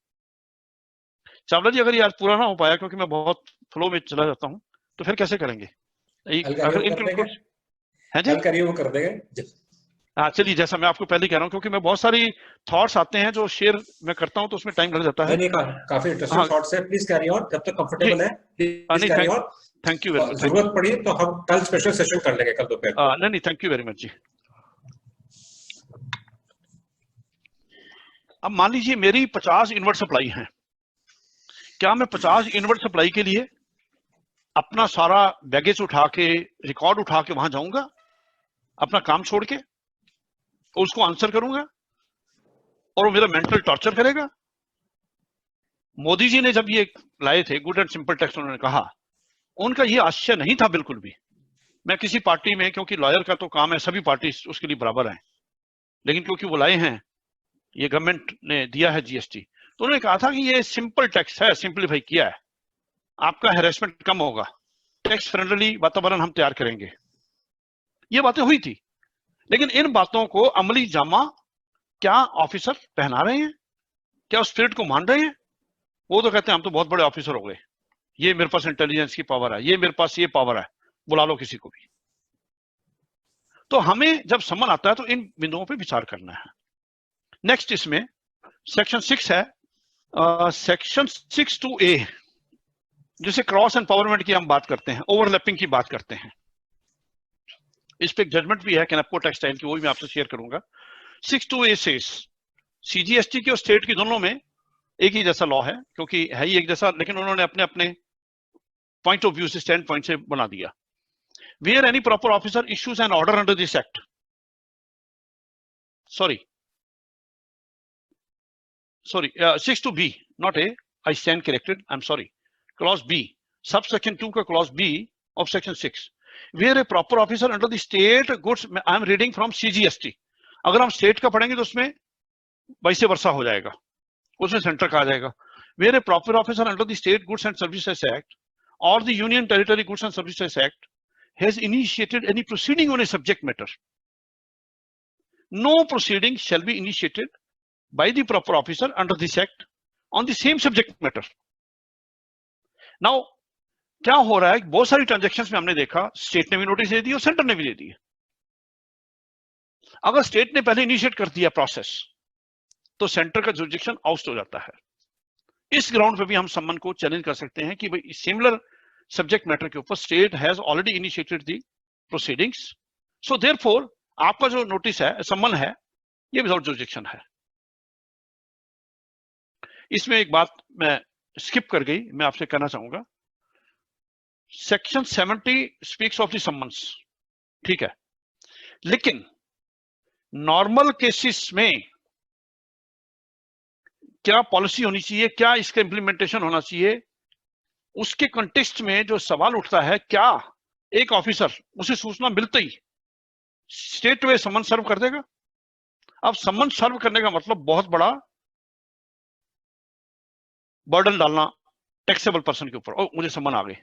चावला जी, अगर ये आज पूरा ना हो पाया क्योंकि मैं बहुत फ्लो में चला जाता हूं, तो फिर कैसे करेंगे? अगर इनके है जी, करिए वो कर देंगे। हाँ चलिए, जैसा मैं आपको पहले कह रहा हूँ, क्योंकि मैं बहुत सारी थॉट्स आते हैं जो शेयर मैं करता हूँ तो उसमें टाइम लग जाता है। नहीं, काफी इंटरेस्टिंग थॉट्स है, प्लीज कैरी ऑन, जब तक कंफर्टेबल है please carry on. Thank you very much. जरूरत पड़ी तो हम कल स्पेशल सेशन कर लेंगे, कल दोपहर। नहीं, थैंक यू वेरी मच जी। अब मान लीजिए मेरी 50 इनवर्ट सप्लाई है, क्या मैं 50 इनवर्ट सप्लाई के लिए अपना सारा बैगेज उठा के, रिकॉर्ड उठा के वहां जाऊंगा, अपना काम छोड़ के, उसको आंसर करूंगा और वो मेरा मेंटल टॉर्चर करेगा? मोदी जी ने जब ये लाए थे गुड एंड सिंपल टैक्स, उन्होंने कहा, उनका ये आशय नहीं था बिल्कुल भी। मैं किसी पार्टी में, क्योंकि लॉयर का तो काम है, सभी पार्टी उसके लिए बराबर हैं, लेकिन क्योंकि वो लाए हैं, ये गवर्नमेंट ने दिया है जीएसटी, तो उन्होंने कहा था कि ये सिंपल टैक्स है, सिंपलीफाई किया है, आपका हैरेसमेंट कम होगा, टैक्स फ्रेंडली वातावरण हम तैयार करेंगे। ये बातें हुई थी, लेकिन इन बातों को अमली जामा क्या ऑफिसर पहना रहे हैं? क्या उस स्पिरिट को मान रहे हैं? वो तो कहते हैं हम तो बहुत बड़े ऑफिसर हो गए, ये मेरे पास इंटेलिजेंस की पावर है, ये मेरे पास ये पावर है, बुला लो किसी को भी। तो हमें जब समन आता है तो इन बिंदुओं पे विचार करना है। नेक्स्ट इसमें सेक्शन 6 है, सेक्शन 6(2)(a), जिसे क्रॉस एम्पावरमेंट की हम बात करते हैं, ओवरलैपिंग की बात करते हैं। इस पे एक जजमेंट भी है कैनपको टेक्सटाइल की, वो भी मैं आपसे शेयर करूंगा। 6(2)(a) से सीजीएसटी की और स्टेट की दोनों में एक ही जैसा लॉ है, क्योंकि है ही एक जैसा, लेकिन उन्होंने अपने अपने पॉइंट ऑफ व्यू से, स्टैंड पॉइंट से बना दिया। Where any proper officer issues an order under this act, sorry 6(2)(b), not A, I stand corrected, I'm sorry, clause B, subsection 2 का clause B of section 6, where a proper officer under the state goods, I am reading from CGST, अगर हम state का पढ़ेंगे तो उसमें वैसे वर्षा हो जाएगा, उसमें सेंटर का आ जाएगा। where a proper officer under the state goods and services act or the union territory goods and services act has initiated any proceeding on a subject matter, no proceeding shall be initiated by the proper officer under this act on the same subject matter. Now क्या हो रहा है, बहुत सारी transactions में हमने देखा state ने भी नोटिस दे दी और सेंटर ने भी दे दी। अगर स्टेट ने पहले इनिशिएट कर दिया प्रोसेस तो सेंटर का जुरिडिक्शन आउट हो जाता है। इस ग्राउंड पे भी हम सम्मन को चैलेंज कर सकते हैं कि भाई सिमिलर सब्जेक्ट मैटर के ऊपर state has already initiated the proceedings, so therefore आपका जो नोटिस है, सम्मन है, ये विदाउट जुरिडिक्शन है। इसमें एक बात मैं स्किप कर गई, मैं आपसे कहना चाहूंगा, section 70 speaks of the summons, ठीक है, लेकिन नॉर्मल केसेस में क्या पॉलिसी होनी चाहिए, क्या इसका इंप्लीमेंटेशन होना चाहिए, उसके कंटेक्स्ट में जो सवाल उठता है, क्या एक ऑफिसर उसे सूचना मिलते ही स्टेट वे सम्मन सर्व कर देगा? अब सम्मन सर्व करने का मतलब बहुत बड़ा बर्डन डालना टैक्सेबल पर्सन के ऊपर, और मुझे सम्मन आ गए,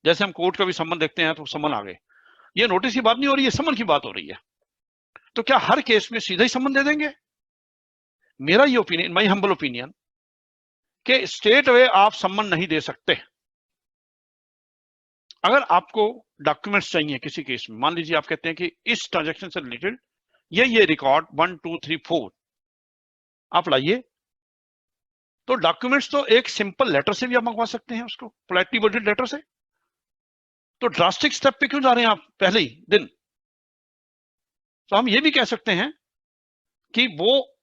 जैसे हम कोर्ट का भी सम्मन देखते हैं तो सम्मन आ गए। ये नोटिस की बात नहीं हो रही है, सम्मन की बात हो रही है। तो क्या हर केस में सीधा ही सम्मन दे देंगे? मेरा ये ओपिनियन, माय हम्बल ओपिनियन, कि स्टेट वे आप सम्मन नहीं दे सकते। अगर आपको डॉक्यूमेंट्स चाहिए किसी केस में, मान लीजिए आप कहते हैं कि इस ट्रांजैक्शन से रिलेटेड ये रिकॉर्ड 1 2 3 4 आप लाइए, तो डॉक्यूमेंट्स तो एक सिंपल लेटर से भी आप मंगवा सकते हैं, उसको पोलाइटली वर्डेड लेटर से। तो ड्रास्टिक स्टेप पे क्यों जा रहे हैं आप पहले ही दिन? तो हम ये भी कह सकते हैं कि वो,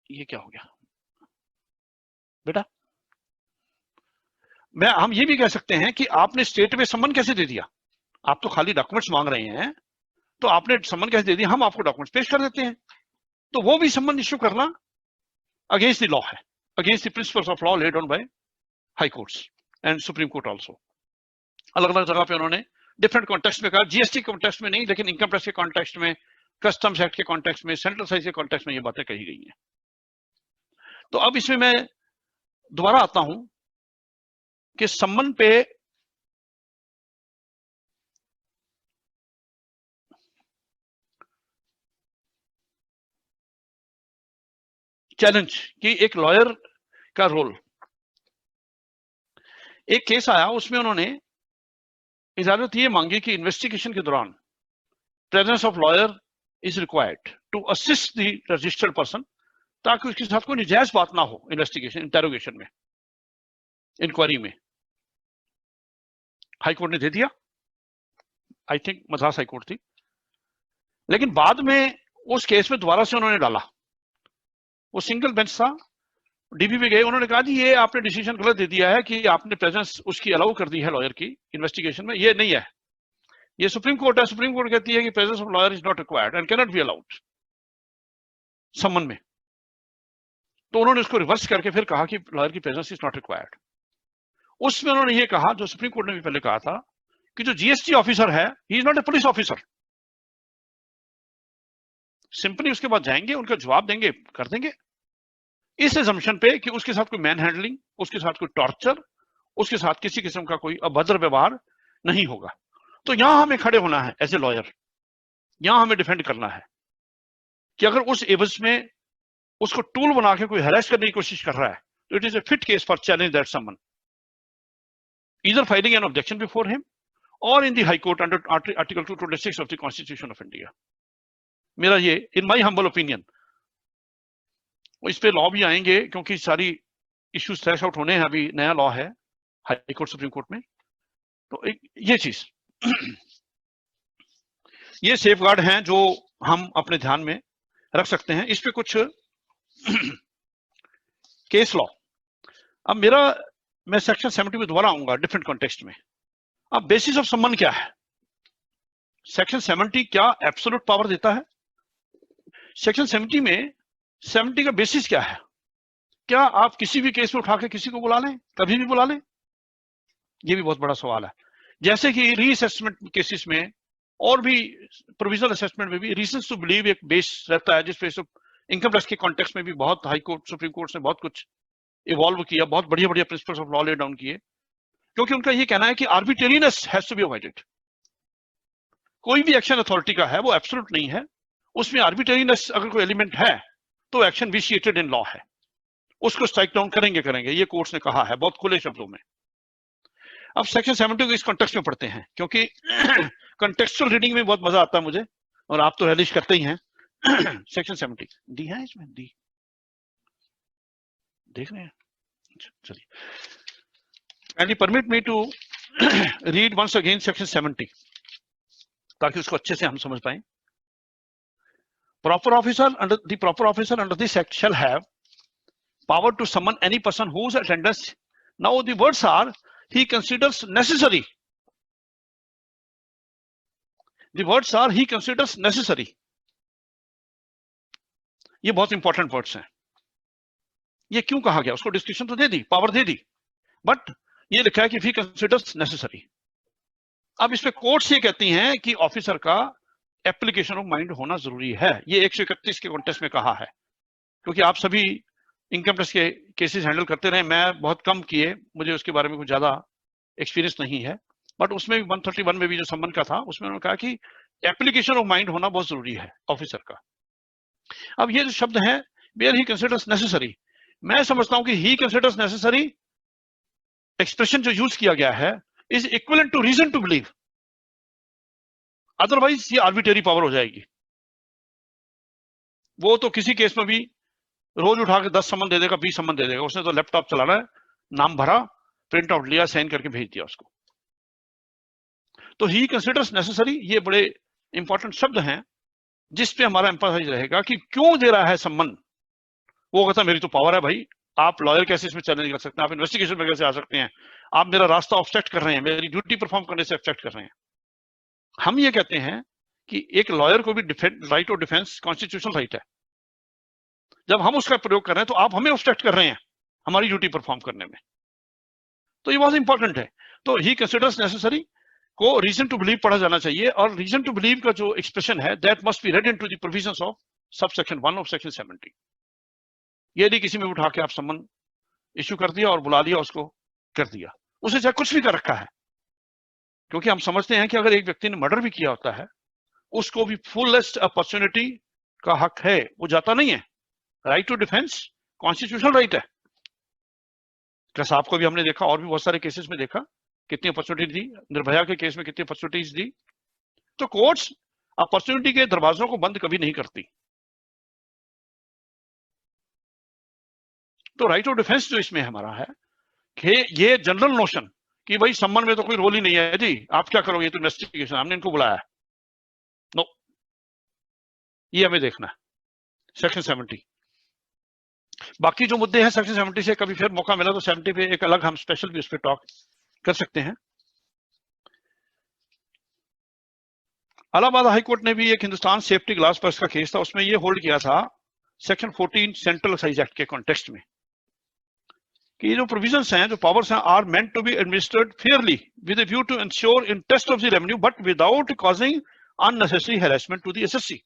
ये क्या हो गया बेटा, हम ये भी कह सकते हैं कि आपने स्टेट में सम्मन कैसे दे दिया? आप तो खाली डॉक्यूमेंट्स मांग रहे हैं, तो आपने सम्मन कैसे दे दिया? हम आपको डॉक्यूमेंट्स पेश कर देते हैं। तो वो भी सम्मन इश्यू करना अगेंस्ट द लॉ है, against the principles of law laid on by high courts and supreme court also. अलग अलग जगह पे उन्होंने डिफरेंट कॉन्टेक्स्ट में कहा, जीएसटी कॉन्टेक्स्ट में नहीं, लेकिन इनकम टैक्स के कॉन्टेक्स्ट में, कस्टम्स एक्ट के कॉन्टेक्स्ट में, सेंट्रल एक्साइज के कॉन्टेक्स्ट में ये बातें कही गई हैं। तो अब इसमें मैं दोबारा आता हूं कि सम्मन पे चैलेंज कि एक लॉयर का रोल। एक केस आया, उसमें उन्होंने इजाजत ये मांगी कि इन्वेस्टिगेशन के दौरान presence of lawyer is required to assist the registered person, ताकि उसके साथ कोई निजायज बात ना हो इन्वेस्टिगेशन, इंटेरोगेशन में, इंक्वायरी में। हाई कोर्ट ने दे दिया, I think Madras high court थी, लेकिन बाद में उस केस में दोबारा से उन्होंने डाला, वो सिंगल बेंच था, डीबी पे गए, उन्होंने कहा जी ये आपने डिसीजन गलत दे दिया है कि आपने प्रेजेंस उसकी अलाउ कर दी है लॉयर की इन्वेस्टिगेशन में, ये नहीं है, ये सुप्रीम कोर्ट है, सुप्रीम कोर्ट कहती है कि presence of lawyer is not required and can not be allowed सम्मन में। तो उन्होंने उसको रिवर्स करके फिर कहा कि लॉयर की प्रेजेंस इज नॉट रिक्वायर्ड। उसमें उन्होंने ये कहा, जो सुप्रीम कोर्ट ने भी पहले कहा था, कि जो जीएसटी ऑफिसर है he is not a police officer. Simply उसके बाद जाएंगे, उनका जवाब देंगे, कर देंगे, इस एजम्पशन पे कि उसके साथ कोई मैन हैंडलिंग, उसके साथ कोई टॉर्चर, उसके साथ किसी किस्म का कोई अभद्र व्यवहार नहीं होगा। तो यहां हमें खड़े होना है एज ए लॉयर, यहां हमें डिफेंड करना है कि अगर उस एवज में उसको टूल बना के कोई हरेस करने की कोशिश कर रहा है, तो it is a fit case for challenge that someone, either filing an objection before him और in the high court under article 226 of the constitution of India. मेरा ये, इन माई हम्बल ओपिनियन, इस पे लॉ भी आएंगे क्योंकि सारी इश्यूज थ्रैश आउट होने हैं, अभी नया लॉ है हाई कोर्ट सुप्रीम कोर्ट में। तो ये चीज ये सेफगार्ड हैं जो हम अपने ध्यान में रख सकते हैं। इस पे कुछ केस लॉ, अब मैं सेक्शन 70 में दोबारा आऊंगा डिफरेंट कॉन्टेक्स्ट में। अब बेसिस ऑफ सम्मन क्या है? सेक्शन 70 क्या एब्सोल्यूट पावर देता है? सेक्शन 70 में 70 का बेसिस क्या है? क्या आप किसी भी केस में उठा के किसी को बुला लें, कभी भी बुला लें? ये भी बहुत बड़ा सवाल है। जैसे कि रीअसेसमेंट केसेस में और भी प्रोविजनल असेसमेंट में भी रीजंस टू बिलीव एक बेस रहता है, जिस पे इनकम टैक्स के कॉन्टेक्स्ट में भी बहुत हाई कोर्ट सुप्रीम कोर्ट ने बहुत कुछ इवॉल्व किया, बहुत बढ़िया बढ़िया principles of law lay down किए, क्योंकि उनका ये कहना है कि arbitrariness has to be avoided. कोई भी एक्शन अथॉरिटी का है वो एब्सोल्यूट नहीं है, उसमें आर्बिट्रेरीनेस अगर कोई एलिमेंट है तो एक्शन विशिएटेड इन लॉ है, उसको स्ट्राइक डाउन करेंगे, ये कोर्ट्स ने कहा है बहुत खुले शब्दों में। अब सेक्शन 70 को इस कॉन्टेक्स्ट में पढ़ते हैं, क्योंकि कॉन्टेक्चुअल रीडिंग में बहुत मजा आता है मुझे, और आप तो रिलीज करते ही हैं। सेक्शन 70 डी है इसमें, डी देख रहे हैं, चलिए kindly permit me to read once again section 70 ताकि उसको अच्छे से हम समझ पाएं। Proper officer under this act shall have power to summon any person whose attendance, now the words are, he considers necessary. The words are he considers necessary. ये बहुत important words हैं। ये क्यों कहा गया? उसको डिस्क्रिप्शन तो दे दी, पावर दे दी, बट ये लिखा है कि he considers necessary। अब इस पे कोर्ट्स ये कहती हैं कि ऑफिसर का एप्लीकेशन ऑफ माइंड होना जरूरी है। ये 131 के कॉन्टेक्स्ट में कहा है, क्योंकि आप सभी इनकम टैक्स के केसेस हैंडल करते रहे, मैं बहुत कम किए, मुझे उसके बारे में कुछ ज्यादा एक्सपीरियंस नहीं है, बट उसमें भी 131 में भी जो सम्मन का था उसमें उन्होंने कहा कि एप्लीकेशन ऑफ माइंड होना बहुत जरूरी है ऑफिसर का। अब ये जो शब्द है वेयर ही कंसिडर्स नेसेसरी, मैं समझता हूं कि ही कंसिडर्स नेसेसरी एक्सप्रेशन जो यूज किया गया है is equivalent to reason to believe, otherwise ये आर्बिट्रेरी पावर हो जाएगी। वो तो किसी केस में भी रोज उठा के 10 सम्मन दे देगा, 20 सम्मन दे देगा, उसने तो लैपटॉप चलाना है, नाम भरा, प्रिंट आउट लिया, साइन करके भेज दिया उसको। तो ही कंसिडर्स नेसेसरी ये बड़े इंपॉर्टेंट शब्द हैं जिस पे हमारा एम्फसाइज रहेगा कि क्यों दे रहा है सम्मन। वो कहता मेरी तो पावर है भाई, आप लॉयर कैसे इसमें चैलेंज कर सकते हैं, आप इन्वेस्टिगेशन में कैसे आ सकते हैं, आप मेरा रास्ता ऑब्स्ट्रक्ट कर रहे हैं, मेरी ड्यूटी परफॉर्म करने से ऑब्स्ट्रक्ट कर रहे हैं। हम ये कहते हैं कि एक लॉयर को भी right of defence constitutional right है, जब हम उसका प्रयोग कर रहे हैं तो आप हमें ऑब्स्ट्रक्ट कर रहे हैं हमारी ड्यूटी परफॉर्म करने में। तो ये बहुत इंपॉर्टेंट है। तो ही कंसिडर्स नेसेसरी को रीजन टू बिलीव पढ़ा जाना चाहिए, और रीजन टू बिलीव का जो एक्सप्रेशन है that must be red into the provisions of subsection 1 of section 70। ये नहीं किसी में उठा के आप सम्मन इश्यू कर दिया और बुला लिया, उसको कर दिया, उसे चाहे कुछ भी कर रखा है, क्योंकि हम समझते हैं कि अगर एक व्यक्ति ने मर्डर भी किया होता है उसको भी फुलेस्ट अपॉर्चुनिटी का हक है, वो जाता नहीं है। Right to defence constitutional right है। कसाब को भी हमने देखा, और भी बहुत सारे केसेस में देखा कितनी अपॉर्चुनिटी दी, निर्भया के केस में कितनी अपॉर्चुनिटीज दी। तो कोर्ट्स अपॉर्चुनिटी के दरवाजों को बंद कभी नहीं करती। तो राइट ऑफ डिफेंस जो इसमें हमारा है कि ये जनरल नोशन कि भाई सम्मन में तो कोई रोल ही नहीं है जी, आप क्या करोगे, तो इन्वेस्टिगेशन, हमने इनको बुलाया है, नो, ये हमें देखना है सेक्शन 70। बाकी जो मुद्दे हैं सेक्शन 70 से कभी फिर मौका मिला तो 70 पे एक अलग हम स्पेशल भी उस पर टॉक कर सकते हैं। इलाहाबाद हाई कोर्ट ने भी एक हिंदुस्तान सेफ्टी ग्लास पर्स का केस था, उसमें ये होल्ड किया था सेक्शन 14 सेंट्रल एक्साइज एक्ट के कॉन्टेक्स्ट में कि ये जो प्रोविजंस हैं, जो पावर्स हैं, are meant to be administered fairly with a view to ensure interest of the revenue but without causing unnecessary harassment to the SSC.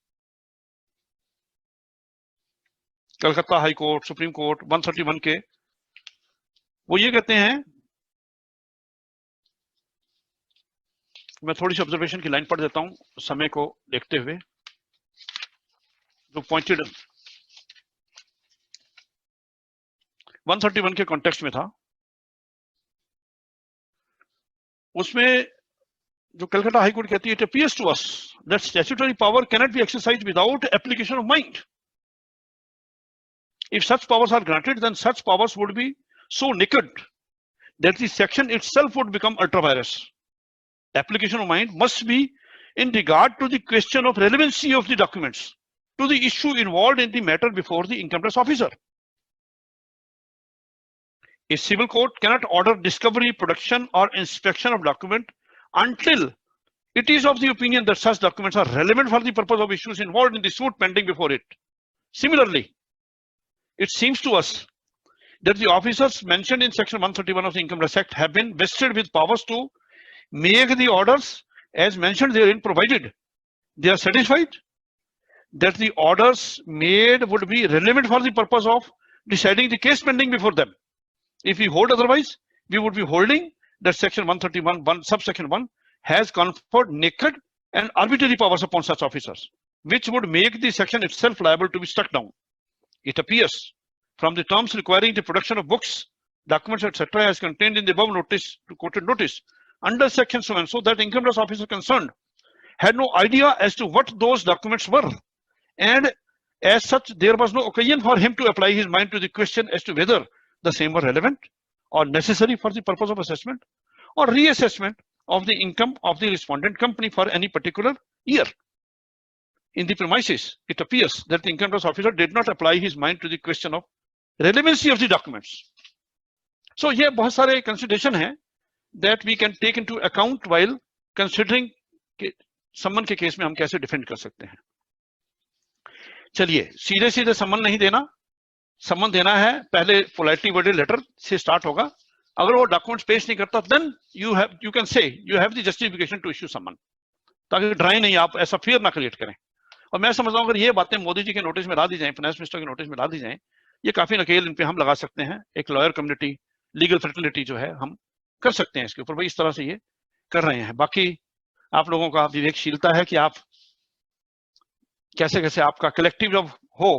Calcutta high court, supreme court 131 के वो ये कहते हैं, मैं थोड़ी सी ऑब्जर्वेशन की लाइन पढ़ देता हूं समय को देखते हुए, जो पॉइंटेड 131 के कॉन्टेक्स्ट में था। उसमें जो कलकत्ता हाई कोर्ट कहती है, it appears to us that statutory power cannot be exercised without application of mind. If such powers are granted, then such powers would be so naked that the section itself would become ultra-virus. Application of mind must be in regard to the question of relevancy of the documents to the issue involved in the matter before the income tax officer. A civil court cannot order discovery, production, or inspection of document until it is of the opinion that such documents are relevant for the purpose of issues involved in the suit pending before it. Similarly, it seems to us that the officers mentioned in section 131 of the Income Tax Act have been vested with powers to make the orders as mentioned therein, provided they are satisfied that the orders made would be relevant for the purpose of deciding the case pending before them. If we hold otherwise, we would be holding that section 131 subsection 1 has conferred naked and arbitrary powers upon such officers, which would make the section itself liable to be struck down. It appears from the terms requiring the production of books, documents, etc., as contained in the above notice, quoted notice, under section so and so, that income tax officer concerned had no idea as to what those documents were, and as such, there was no occasion for him to apply his mind to the question as to whether the same were relevant or necessary for the purpose of assessment or reassessment of the income of the respondent company for any particular year. In the premises, it appears that the income tax officer did not apply his mind to the question of relevancy of the documents. So here बहुत सारे consideration है that we can take into account while considering सम्मन के case में हम कैसे defend कर सकते हैं। चलिए सीधे सीधे सम्मन नहीं देना, सम्मन देना है पहले पोलाइटली वर्डेड लेटर से स्टार्ट होगा। अगर वो डॉक्यूमेंट्स पेश नहीं करता then you can say you have the justification to issue summons, ताकि ड्राई नहीं आप ऐसा फियर ना क्रिएट करें। और मैं समझता हूं अगर ये बातें मोदी जी के नोटिस में ला दी जाएं, फाइनेंस मिनिस्टर के नोटिस में ला दी जाएं, ये काफी नकेल इन पे हम लगा सकते हैं। एक लॉयर कम्युनिटी, लीगल फर्टिलिटी जो है हम कर सकते हैं इसके ऊपर, भाई इस तरह से ये कर रहे हैं। बाकी आप लोगों का विवेकशीलता है कि आप कैसे कैसे आपका कलेक्टिव जब हो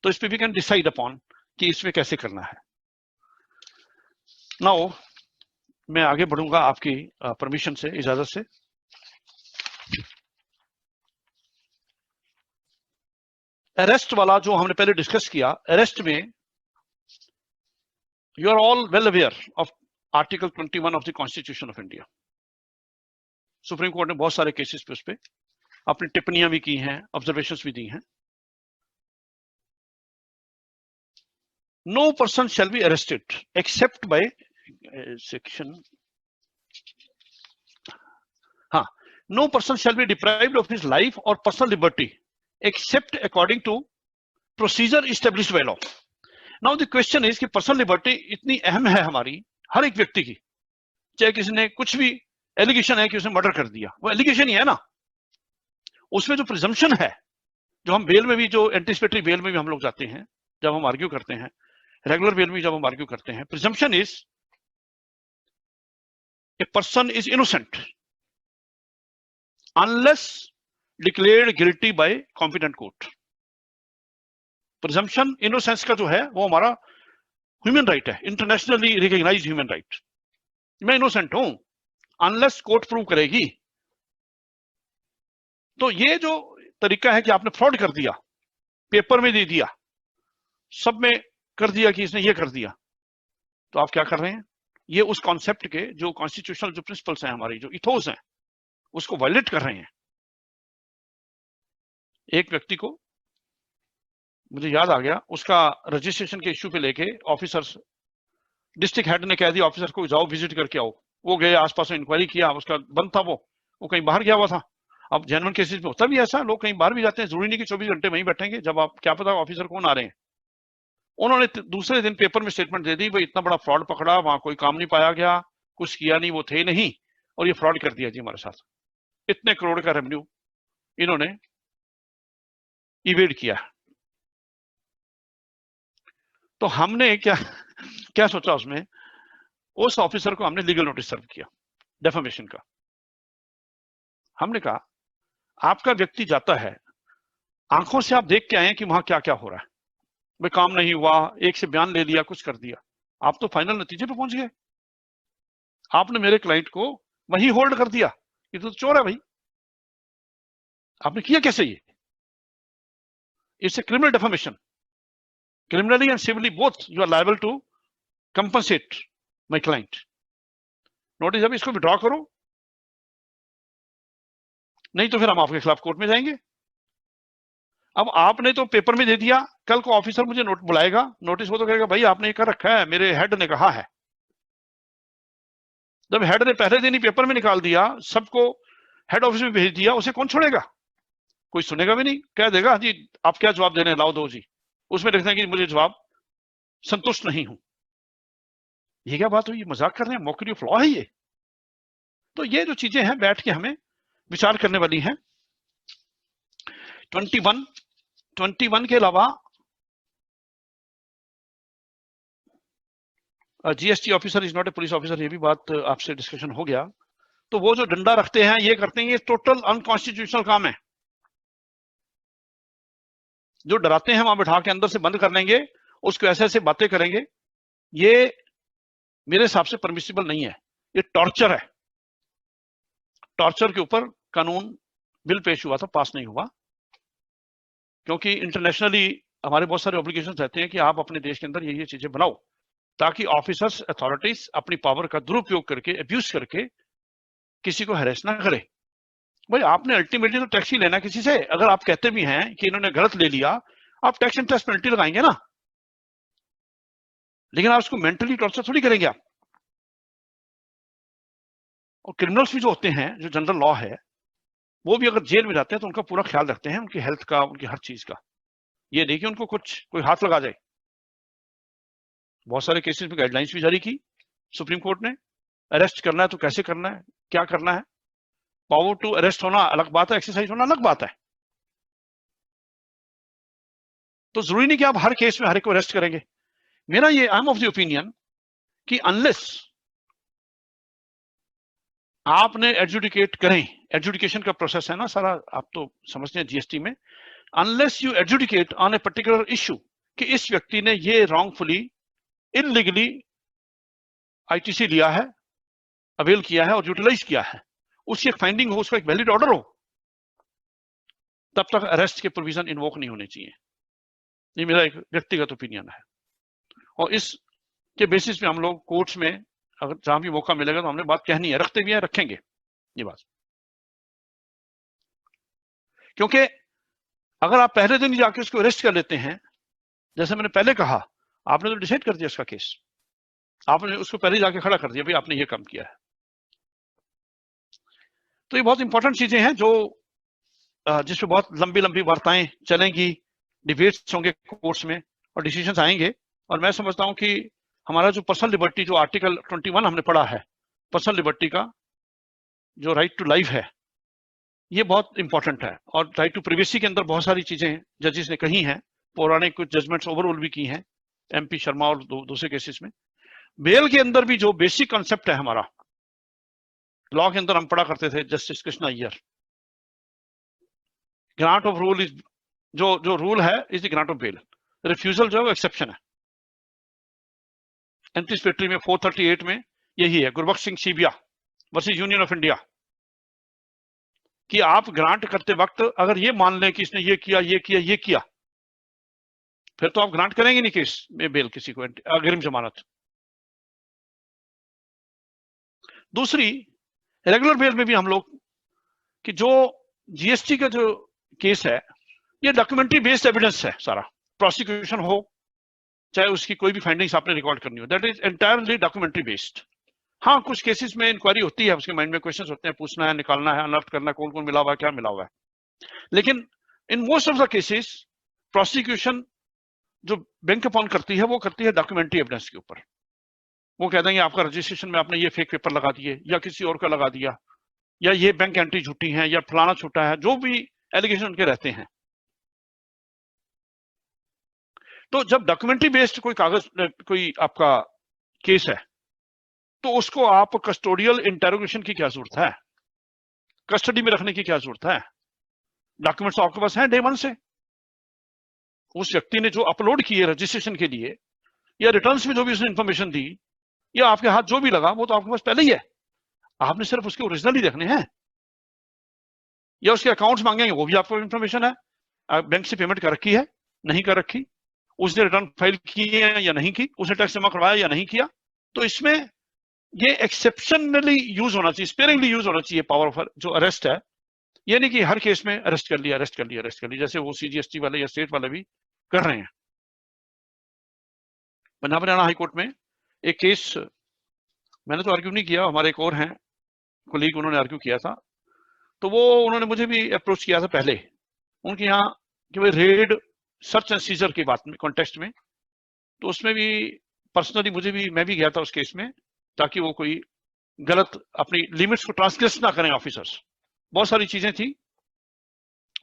तो इस पे भी कैन डिसाइड अपॉन कि इसमें कैसे करना है। नाउ मैं आगे बढ़ूंगा आपकी परमिशन से, इजाजत से। अरेस्ट वाला जो हमने पहले डिस्कस किया, अरेस्ट में you are all well aware of article 21 of the constitution of India. Supreme court ने बहुत सारे केसेस पे उस पे अपनी टिप्पणियां भी की हैं, ऑब्जर्वेशंस भी दी हैं। No person shall be arrested except by section, हाँ, no person shall be deprived of his life और personal liberty except according to procedure established by law. Now the question is कि पर्सनल लिबर्टी इतनी अहम है हमारी हर एक व्यक्ति की, चाहे किसी ने कुछ भी एलिगेशन है कि उसने मर्डर कर दिया, वो एलिगेशन ही है ना, उसमें जो प्रिजम्पशन है, जो हम बेल में भी, जो एंटिसिपेटरी बेल में भी हम लोग जाते हैं जब हम आर्ग्यू करते हैं, रेगुलर बेल में जब हम आर्ग्यू करते हैं, presumption is a person is innocent unless declared guilty bye competent court. Presumption innocence का जो है वो हमारा ह्यूमन राइट है, इंटरनेशनली रिकॉग्नाइज्ड ह्यूमन राइट। मैं इनोसेंट हूं अनलेस कोर्ट प्रूव करेगी। तो ये जो तरीका है कि आपने फ्रॉड कर दिया, पेपर में दे दिया, सब में कर दिया कि इसने ये कर दिया, तो आप क्या कर रहे हैं? ये उस कॉन्सेप्ट के जो कॉन्स्टिट्यूशनल जो प्रिंसिपल्स हैं, हमारी जो इथोस हैं, उसको वायलेट कर रहे हैं। एक व्यक्ति को, मुझे याद आ गया, उसका रजिस्ट्रेशन के इश्यू पे लेके ऑफिसर्स, डिस्ट्रिक्ट हेड ने कह दिया ऑफिसर को जाओ विजिट करके आओ। वो गए, आसपास में इंक्वायरी किया, उसका बंद था, वो कहीं बाहर गया हुआ था। अब जेन्युइन केसेस में होता भी ऐसा, लोग कहीं बाहर भी जाते हैं, जरूरी नहीं कि 24 घंटे वहीं बैठेंगे, जब आप क्या पता ऑफिसर कौन आ रहे हैं। उन्होंने दूसरे दिन पेपर में स्टेटमेंट दे दी, भाई इतना बड़ा फ्रॉड पकड़ा, वहां कोई काम नहीं पाया गया, कुछ किया नहीं, वो थे नहीं, और ये फ्रॉड कर दिया जी हमारे साथ, इतने करोड़ का रेवेन्यू इन्होंने इवेड किया। तो हमने क्या सोचा, उसमें उस ऑफिसर को हमने लीगल नोटिस सर्व किया डेफेमेशन का। हमने कहा आपका व्यक्ति जाता है, आंखों से आप देख के आए कि वहां क्या क्या हो रहा है, भाई काम नहीं हुआ, एक से बयान ले लिया, कुछ कर दिया, आप तो फाइनल नतीजे पे पहुंच गए। आपने मेरे क्लाइंट को वहीं होल्ड कर दिया, ये तो चोर है भाई। आपने किया कैसे ये? It's a criminal defamation, criminally and civilly both you are liable to compensate my client. Notice अब इसको विड्रॉ करो, नहीं तो फिर हम आपके खिलाफ कोर्ट में जाएंगे। अब आपने तो पेपर में दे दिया, कल को ऑफिसर मुझे नोट बुलाएगा, नोटिस वो तो कहेगा भाई आपने ये कर रखा है, मेरे हेड ने कहा है। जब हेड ने पहले दिन ही पेपर में निकाल दिया, सबको हेड ऑफिस में भेज दिया, उसे कौन छोड़ेगा? कोई सुनेगा भी नहीं, कह देगा जी आप क्या जवाब दे रहे हैं, लाओ दो जी। उसमें लिखते हैं कि मुझे जवाब संतुष्ट नहीं हूं। ये क्या बात हुई? मजाक कर रहे हैं, मॉकरी ऑफ लॉ है ये। तो ये जो चीजें हैं बैठ के हमें विचार करने वाली हैं। 21 के अलावा GST officer is not a police officer, ये भी बात आपसे डिस्कशन हो गया। तो वो जो डंडा रखते हैं, ये करते हैं, ये टोटल अनकॉन्स्टिट्यूशनल काम है। जो डराते हैं वहां बिठा के अंदर से बंद कर लेंगे, उसको ऐसे ऐसे बातें करेंगे, ये मेरे हिसाब से परमिसिबल नहीं है, ये टॉर्चर है। टॉर्चर के ऊपर कानून बिल पेश हुआ था, पास नहीं हुआ, क्योंकि इंटरनेशनली हमारे बहुत सारे ऑब्लिगेशंस रहते हैं कि आप अपने देश के अंदर ये चीजें बनाओ ताकि ऑफिसर्स, अथॉरिटीज अपनी पावर का दुरुपयोग करके, अब्यूज करके किसी को हैरेस ना करे। भाई आपने अल्टीमेटली तो टैक्स ही लेना किसी से। अगर आप कहते भी हैं कि इन्होंने गलत ले लिया, आप टैक्स इंटरेस्ट पेनल्टी लगाएंगे ना, लेकिन आप उसको मेंटली टॉर्चर थोड़ी करेंगे आप। और क्रिमिनल्स भी जो होते हैं, जो जनरल लॉ है, वो भी अगर जेल में जाते हैं तो उनका पूरा ख्याल रखते हैं, उनकी हेल्थ का, उनकी हर चीज का। ये नहीं कि उनको कोई हाथ लगा जाए। बहुत सारे केसेस में गाइडलाइंस भी जारी की सुप्रीम कोर्ट ने, अरेस्ट करना है तो कैसे करना है, क्या करना है। पावर टू अरेस्ट होना अलग बात है, एक्सरसाइज होना अलग बात है। तो जरूरी नहीं कि आप हर केस में हर एक को अरेस्ट करेंगे। मेरा ये, I am of the opinion कि अनलेस आपने एडजुडिकेट करें, एडजुडिकेशन का प्रोसेस है ना सारा, आप तो समझते हैं जीएसटी में, unless you adjudicate on a particular issue कि इस व्यक्ति ने ये रॉन्गफुली, इनलीगली आईटीसी लिया है, अवेल किया है और यूटिलाइज किया है, उसकी एक फाइंडिंग हो, उसका एक वैलिड ऑर्डर हो, तब तक अरेस्ट के प्रोविजन इन्वोक नहीं होने चाहिए। ये मेरा एक व्यक्तिगत ओपिनियन है, और इसके बेसिस पे हम लोग कोर्ट्स में अगर जहां भी मौका मिलेगा तो हमने बात कहनी है, रखते भी है, रखेंगे ये बात। क्योंकि अगर आप पहले दिन जाके उसको अरेस्ट कर लेते हैं, जैसे मैंने पहले कहा, आपने तो डिसाइड कर दिया उसका केस, आपने उसको पहले जाके खड़ा कर दिया, भाई आपने ये काम किया है। तो ये बहुत इंपॉर्टेंट चीजें हैं जो जिसपे बहुत लंबी लंबी वार्ताएं चलेंगी, डिबेट्स होंगे कोर्ट्स में और डिसीजंस आएंगे। और मैं समझता हूं कि हमारा जो पर्सनल लिबर्टी, जो आर्टिकल 21 हमने पढ़ा है, पर्सनल लिबर्टी का जो राइट टू लाइफ है, ये बहुत इंपॉर्टेंट है। और राइट टू प्रिवेसी के अंदर बहुत सारी चीजें जजेस ने कही हैं, पौराणिक कुछ जजमेंट्स ओवरऑल भी की हैं, MP शर्मा और दूसरे केसेस में। बेल के अंदर भी जो बेसिक कॉन्सेप्ट है हमारा, लॉ के अंदर हम पढ़ा करते थे, justice Krishna Iyer, grant of rule is, जो रूल है is the grant of bail, refusal जो है वो एक्सेप्शन है। एंटीसिपेटरी में 438 में यही है, Gurbaksh Singh Sibbia versus union of India, कि आप ग्रांट करते वक्त अगर ये मान लें कि इसने ये किया, ये किया, ये किया, फिर तो आप ग्रांट करेंगे नहीं केस में बेल किसी को, अग्रिम जमानत। दूसरी, रेगुलर बेल में भी हम लोग कि जो GST का जो केस है, ये डॉक्यूमेंट्री बेस्ड एविडेंस है सारा, प्रोसिक्यूशन हो चाहे उसकी कोई भी फाइंडिंग्स आपने रिकॉर्ड करनी हो, that is entirely documentary based. हाँ, कुछ केसेस में इंक्वायरी होती है, उसके माइंड में क्वेश्चंस होते हैं, पूछना है, निकालना है, अनर्थ करना है, कौन कौन मिला हुआ है, क्या मिला हुआ है। लेकिन in most of the cases prosecution जो बैंक अपॉन करती है, वो करती है डॉक्यूमेंट्री एविडेंस के ऊपर। वो कह देंगे आपका रजिस्ट्रेशन में आपने ये फेक पेपर लगा दिए, या किसी और का लगा दिया, या ये बैंक एंट्री झूठी है, या फलाना छूटा है, जो भी एलिगेशन उनके रहते हैं। तो जब डॉक्यूमेंट्री बेस्ड कोई कागज, कोई आपका केस है, तो उसको आप कस्टोडियल इंटेरोगेशन की क्या जरूरत है, कस्टडी में रखने की क्या जरूरत है? डॉक्यूमेंट्स आपके पास हैं डे वन से। उस व्यक्ति ने जो अपलोड किए रजिस्ट्रेशन के लिए, या रिटर्न्स में जो भी उसने इंफॉर्मेशन दी, या आपके हाथ जो भी लगा, वो तो आपके पास पहले ही है, आपने सिर्फ उसके ओरिजिनल ही देखने हैं। या उसके अकाउंट्स मांगेंगे, वो भी आपको इंफॉर्मेशन है, बैंक से पेमेंट कर रखी है, नहीं कर रखी, उसने रिटर्न फाइल की है या नहीं की, उसने टैक्स जमा करवाया या नहीं किया। तो इसमें ये एक्सेप्शनली यूज होना चाहिए, स्पेयरिंगली यूज होना चाहिए पावर ऑफ जो अरेस्ट है। ये नहीं कि हर केस में अरेस्ट कर लिया, अरेस्ट कर लिया, अरेस्ट कर लिया, जैसे वो CGST वाले या स्टेट वाले भी कर रहे हैं। पंजाब हरियाणा हाईकोर्ट में एक केस मैंने तो आर्ग्यू नहीं किया, हमारे एक और हैं कोलीग, उन्होंने आर्ग्यू किया था। तो वो उन्होंने मुझे भी अप्रोच किया था पहले, उनके यहाँ कि भाई रेड, सर्च एंड सीजर की बात में, कॉन्टेक्स्ट में। तो उसमें भी पर्सनली मैं भी गया था उस केस में, ताकि वो कोई गलत अपनी लिमिट्स को ट्रांसग्रेस ना करें ऑफिसर्स। बहुत सारी चीजें थी,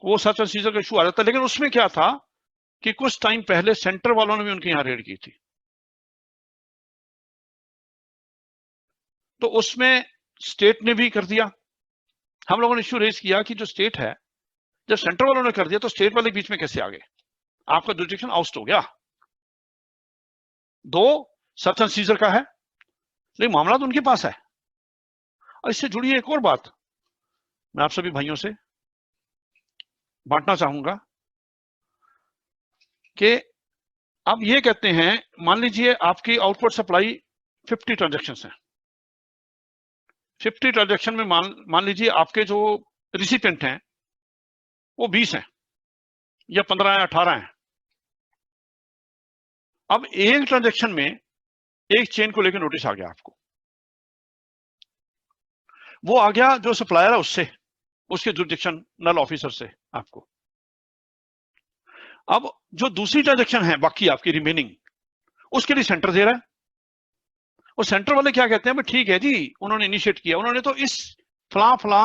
वो सर्च एंड सीजर का इशू आ रहा था। लेकिन उसमें क्या था कि कुछ टाइम पहले सेंटर वालों ने भी उनके यहाँ रेड की थी, तो उसमें स्टेट ने भी कर दिया। हम लोगों ने इश्यू रेज किया कि जो स्टेट है, जब सेंटर वालों ने कर दिया तो स्टेट वाले बीच में कैसे आ गए, आपका जुरिडिक्शन आउट हो गया। दो, सर्च एंड सीजर का है, लेकिन मामला तो उनके पास है। और इससे जुड़ी एक और बात मैं आप सभी भाइयों से बांटना चाहूंगा कि अब ये कहते हैं, मान लीजिए आपकी आउटपुट सप्लाई 50 ट्रांजैक्शंस हैं। 50 ट्रांजैक्शन में मान लीजिए आपके जो रिसिपेंट हैं वो 20 हैं या 15 या 18 हैं। अब एक ट्रांजैक्शन में एक चेन को लेकर नोटिस आ गया आपको, वो आ गया जो सप्लायर है उससे, उसके जुरिडिक्शनल ऑफिसर से आपको। अब जो दूसरी ट्रांजैक्शन है बाकी आपकी रिमेनिंग, उसके लिए सेंटर दे रहा है। और सेंटर वाले क्या कहते हैं, भाई ठीक है जी, उन्होंने इनिशिएट किया, उन्होंने तो इस फला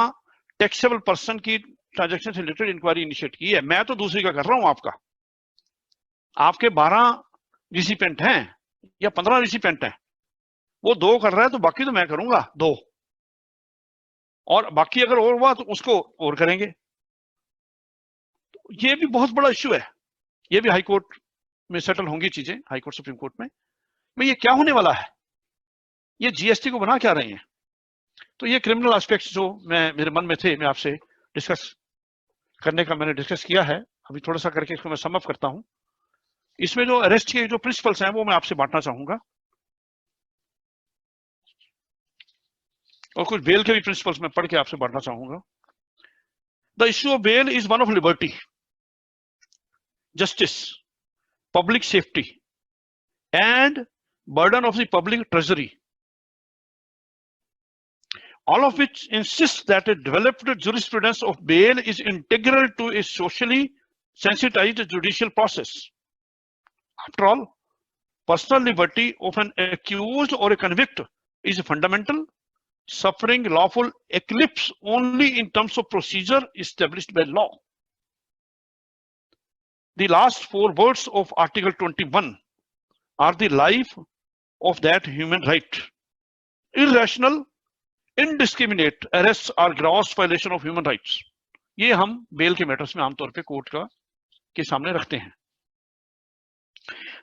टैक्सेबल पर्सन की ट्रांजैक्शन से रिलेटेड इंक्वायरी इनिशिएट की है, मैं तो दूसरी का कर रहा हूं। आपके 12 रिसिपेंट हैं या 15 रिसिपेंट हैं, वो 2 कर रहा है तो बाकी तो मैं करूंगा 2, और बाकी अगर और हुआ तो उसको और करेंगे। ये भी बहुत बड़ा इश्यू है, ये भी हाई कोर्ट में सेटल होंगी चीजें, हाई कोर्ट सुप्रीम कोर्ट में। ये क्या होने वाला है, ये GST को बना क्या रहे हैं? तो ये क्रिमिनल एस्पेक्ट्स जो मेरे मन में थे, मैं आपसे डिस्कस करने का मैंने डिस्कस किया है। अभी थोड़ा सा करके इसको मैं सम अप करता हूं। इसमें जो अरेस्ट के जो प्रिंसिपल्स हैं वो मैं आपसे बांटना चाहूंगा, और कुछ बेल के भी प्रिंसिपल्स मैं पढ़ के आपसे बांटना चाहूंगा। The issue of bail is one of liberty, justice, public safety and burden of the public treasury, all of which insists that a developed jurisprudence of bail is integral to a socially sensitized judicial process. After all, personal liberty of an accused or a convict is fundamental, suffering lawful eclipse only in terms of procedure established by law. The last 4 words of Article 21 are the life of that human right. Irrational, indiscriminate arrests are gross violation of human rights. ये हम bell के matters में आमतौर पे court के सामने रखते हैं.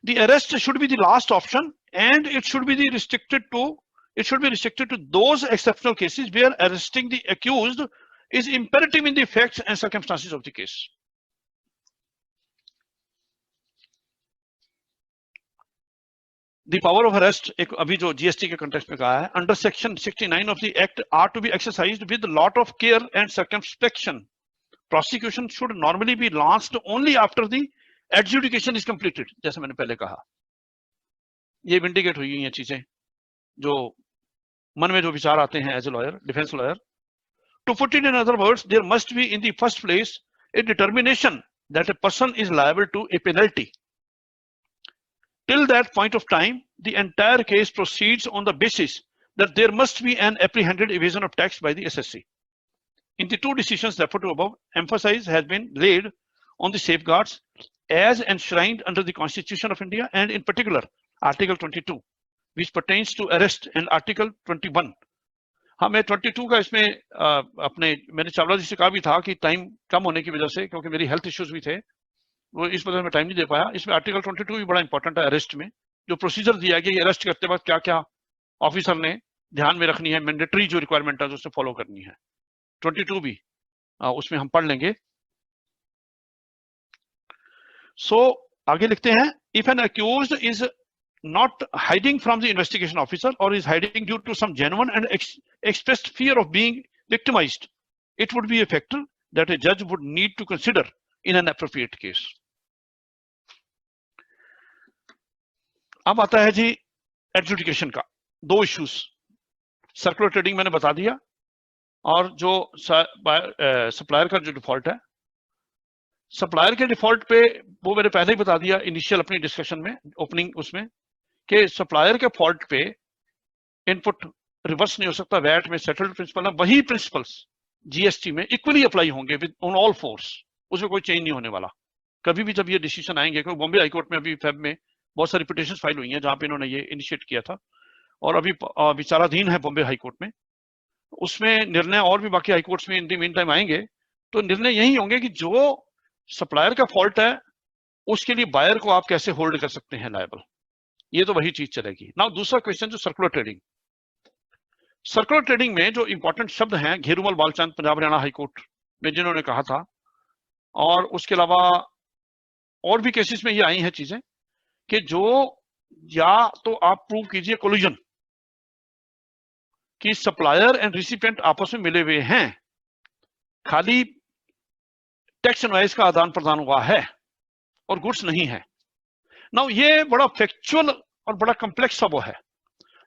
The arrest should be the last option, and it should be restricted to those exceptional cases where arresting the accused is imperative in the facts and circumstances of the case. The power of arrest, एक अभी जो GST के context में कहा है, under section 69 of the act are to be exercised with a lot of care and circumspection. Prosecution should normally be launched only after the adjudication is completed. जैसे मैंने पहले कहा, ये vindicate हुई हैं चीजें जो मन में जो विचार आते हैं as a lawyer, defense lawyer. To put it in other words, there must be in the first place a determination that a person is liable to a penalty. Till that point of time, the entire case proceeds on the basis that there must be an apprehended evasion of tax by the SSC. In the 2 decisions referred to above, emphasis has been laid on the safeguards as enshrined under the Constitution of India, and in particular Article 22, which pertains to arrest, and Article 21. हाँ, मैं 22 का इसमें अपने मैंने चावला जी से कहा भी था कि टाइम कम होने की वजह से, क्योंकि मेरी हेल्थ इश्यूज भी थे, वो इस वजह से मैं टाइम नहीं दे पाया. इसमें आर्टिकल 22 भी बड़ा इंपॉर्टेंट है. अरेस्ट में जो प्रोसीजर दिया गया, ये अरेस्ट करते वक्त क्या क्या ऑफिसर ने ध्यान में रखनी है, मैंडेटरी जो रिक्वायरमेंट है उससे फॉलो करनी है. 22 भी उसमें हम पढ़ लेंगे. सो आगे लिखते हैं, if an accused is not hiding from the investigation officer or is hiding due to some genuine and expressed fear of being victimized, it would be a factor that a judge would need to consider in an appropriate case. अब आता है जी adjudication का 2 issues. Circular trading मैंने बता दिया, और जो supplier का जो डिफॉल्ट है, सप्लायर के डिफॉल्ट पे वो मैंने पहले ही बता दिया इनिशियल अपनी डिस्कशन में, ओपनिंग उसमें, कि सप्लायर के फॉल्ट पे इनपुट रिवर्स नहीं हो सकता. वैट में सेटल्ड प्रिंसिपल है, वही प्रिंसिपल्स जीएसटी में इक्वली अप्लाई होंगे विद ऑन ऑल फोर्स. उसमें कोई चेंज नहीं होने वाला कभी भी जब ये डिसीजन आएंगे. क्योंकि बॉम्बे हाईकोर्ट में अभी फेब में बहुत सारी पिटिशन फाइल हुई हैं जहां पे इन्होंने ये इनिशिएट किया था, और अभी विचाराधीन है बॉम्बे हाईकोर्ट में. उसमें निर्णय और भी बाकी हाईकोर्ट्स में इन द मीन टाइम आएंगे. तो निर्णय यही होंगे कि जो सप्लायर का फॉल्ट है उसके लिए बायर को आप कैसे होल्ड कर सकते हैं लायबल. ये तो वही चीज चलेगी. नाउ दूसरा क्वेश्चन जो सर्कुलर ट्रेडिंग. सर्कुलर ट्रेडिंग में जो इंपॉर्टेंट शब्द हैं, घेरूमल बालचंद पंजाब हरियाणा हाईकोर्ट में जिन्होंने कहा था, और उसके अलावा और भी केसेस में ये आई हैं चीजें कि जो या तो आप प्रूव कीजिए कोलिजन कि सप्लायर एंड रिसिपिएंट आपस में मिले हुए हैं, खाली टैक्स इनवॉइस का आदान प्रदान हुआ है और गुड्स नहीं है. नाउ ये बड़ा फैक्चुअल और बड़ा कॉम्प्लेक्स सा वो है.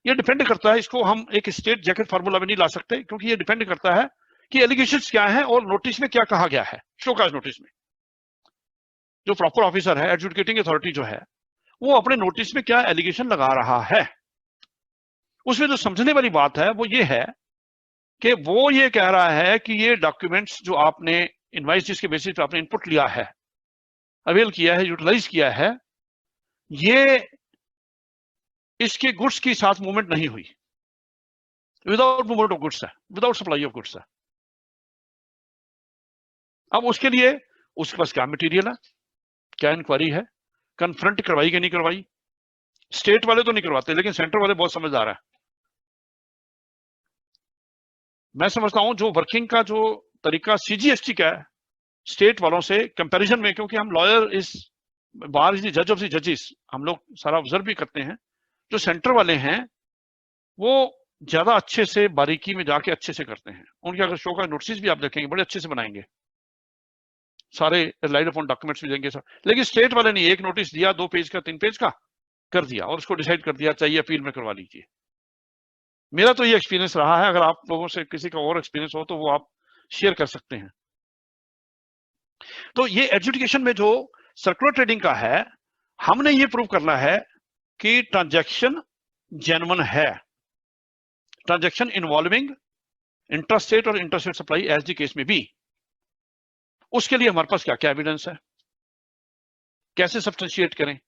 ये डिपेंड करता है, इसको हम एक स्टेट जैकेट फार्मूला में नहीं ला सकते, क्योंकि ये डिपेंड करता है कि एलिगेशंस क्या है और नोटिस में क्या कहा गया है. शोकाज नोटिस में जो प्रॉपर ऑफिसर है, एडजुडिकेटिंग अथॉरिटी जो है, वो अपने नोटिस में क्या एलिगेशन लगा रहा है. उसमें जो समझने वाली बात है वो ये है कि वो ये कह रहा है कि ये डॉक्यूमेंट्स जो आपने इनवॉइस जिसके बेसिस पे आपने इनपुट लिया है, अवेल किया है, यूटिलाइज किया है, ये इसके गुड्स के साथ मूवमेंट नहीं हुई. विदाउट मूवमेंट ऑफ गुड्स है, विदाउट सप्लाई ऑफ गुड्स है. अब उसके लिए उसके पास क्या मटेरियल है, क्या इंक्वायरी है, कन्फ्रंट करवाई कि नहीं करवाई. स्टेट वाले तो नहीं करवाते, लेकिन सेंटर वाले बहुत समझदार है. मैं समझता हूं जो वर्किंग का जो तरीका सीजीएसटी का है स्टेट वालों से कंपैरिजन में, क्योंकि हम lawyer is bar is the जज ऑफ द जजेस, हम लोग सारा ऑब्जर्व भी करते हैं. जो सेंटर वाले हैं वो ज्यादा अच्छे से बारीकी में जाके अच्छे से करते हैं. उनके अगर शो का नोटिस भी आप देखेंगे बड़े अच्छे से बनाएंगे, सारे रिलाइड अपॉन डॉक्यूमेंट्स भी देंगे. लेकिन स्टेट वाले नहीं, एक नोटिस दिया 2 पेज का 3 पेज का कर दिया और उसको डिसाइड कर दिया चाहिए अपील में करवा लीजिए. मेरा तो ये एक्सपीरियंस रहा है. अगर आप लोगों से किसी का और एक्सपीरियंस हो तो वो आप शेयर कर सकते हैं. तो ये एडजुडिकेशन में जो सर्कुलर ट्रेडिंग का है, हमने ये प्रूव करना है कि ट्रांजैक्शन जेन्युइन है, ट्रांजैक्शन इन्वॉल्विंग इंट्रास्टेट और interstate supply as the case में भी। उसके लिए हमारे पास क्या क्या एविडेंस है, कैसे सब्सटेंशिएट करें,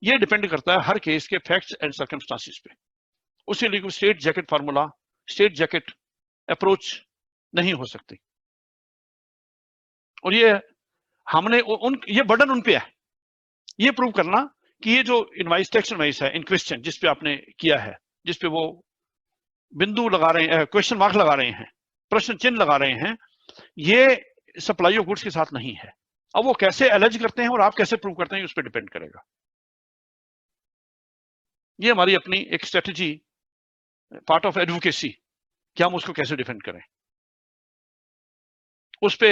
ये डिपेंड करता है हर केस के फैक्ट्स एंड सर्कमस्टांसिस पे। उसके लिए कोई state jacket formula, state jacket approach नहीं हो सकती। और ये हमने ये बर्डन उन पे है, ये प्रूव करना कि ये जो इनवाइस टैक्स इनवाइस है इन क्वेश्चन जिस पे आपने किया है, जिस पे वो बिंदु लगा रहे हैं, क्वेश्चन मार्क लगा रहे हैं, प्रश्न चिन्ह लगा रहे हैं, ये सप्लाई ऑफ गुड्स के साथ नहीं है। अब वो कैसे एलिज करते हैं और आप कैसे प्रूव करते हैं उस पर डिपेंड करेगा। ये हमारी अपनी एक स्ट्रेटेजी, पार्ट ऑफ एडवोकेसी, कि हम उसको कैसे डिफेंड करें। उस पे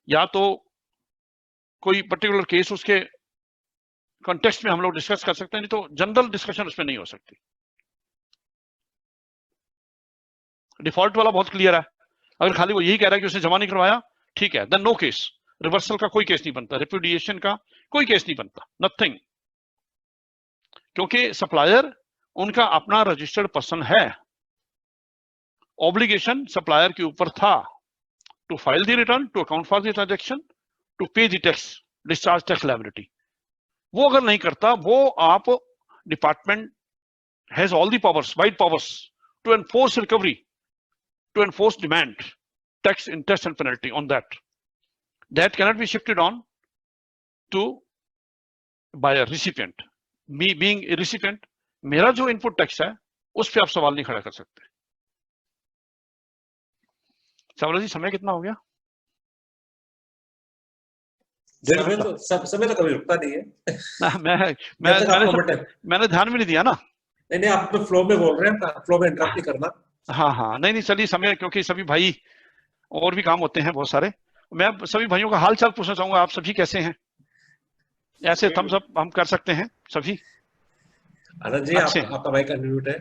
या तो कोई पर्टिकुलर केस उसके कॉन्टेक्स्ट में हम लोग डिस्कस कर सकते हैं, नहीं तो जनरल डिस्कशन उसमें नहीं हो सकती। डिफॉल्ट वाला बहुत क्लियर है, अगर खाली वो यही कह रहा है कि उसने जमा नहीं करवाया, ठीक है, देन नो केस। रिवर्सल का कोई केस नहीं बनता, रिप्यूडिएशन का कोई केस नहीं बनता, नथिंग, क्योंकि सप्लायर उनका अपना रजिस्टर्ड पर्सन है। ऑब्लिगेशन सप्लायर के ऊपर था to file the return, to account for the transaction, to pay the tax, discharge tax liability. वो अगर नहीं करता, वो आप department has all the powers, wide powers to enforce recovery, to enforce demand, tax, interest and penalty on that. That cannot be shifted on to buyer, recipient. Me being a recipient, मेरा जो input tax है उस पर आप सवाल नहीं खड़ा कर सकते। चावला जी, समय कितना हो गया? समय तो कभी रुकता नहीं है। मैंने ध्यान में नहीं दिया ना। नहीं, आप तो फ्लो में बोल रहे हैं, फ्लो में इंटरप्ट नहीं करना। हाँ, नहीं, चलिए समय, क्योंकि सभी भाई और भी काम होते हैं बहुत सारे। मैं सभी भाइयों का हाल चाल पूछना चाहूंगा, आप सभी कैसे हैं? ऐसे थम्स अप हम कर सकते हैं सभी। आनंद जी, आपका माइक अनम्यूट है।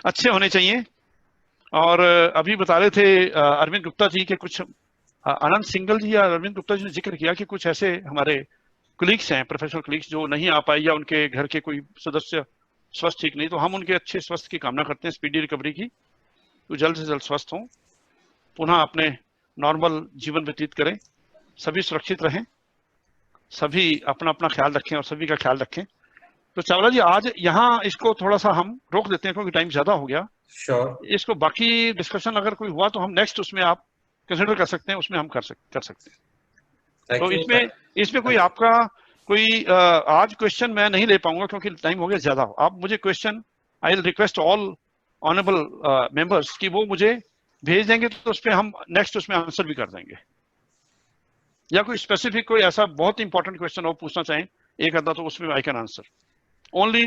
अच्छे होने चाहिए। और अभी बता रहे थे अरविंद गुप्ता जी के कुछ, आनंद सिंगल जी या अरविंद गुप्ता जी ने जिक्र किया कि कुछ ऐसे हमारे कलीग्स हैं, प्रोफेशनल कलीग्स, जो नहीं आ पाए या उनके घर के कोई सदस्य स्वस्थ ठीक नहीं, तो हम उनके अच्छे स्वास्थ्य की कामना करते हैं, स्पीडी रिकवरी की, तो जल्द से जल्द स्वस्थ हों, पुनः अपने नॉर्मल जीवन व्यतीत करें, सभी सुरक्षित रहें, सभी अपना अपना ख्याल रखें और सभी का ख्याल रखें। तो चावला जी, आज यहाँ इसको थोड़ा सा हम रोक देते हैं क्योंकि टाइम ज्यादा हो गया। Sure. इसको बाकी डिस्कशन अगर कोई हुआ तो हम नेक्स्ट उसमें आप कंसिडर कर सकते हैं, उसमें हम कर सकते हैं। तो इसमें कोई आपका कोई आज क्वेश्चन मैं नहीं ले पाऊंगा क्योंकि टाइम हो गया ज्यादा। आप मुझे question, I will request all honourable members कि वो मुझे भेज देंगे, तो उस पर हम नेक्स्ट उसमें आंसर भी कर देंगे। या कोई स्पेसिफिक कोई ऐसा बहुत इंपॉर्टेंट क्वेश्चन हो पूछना चाहें एक आधा, तो उसमें I can answer only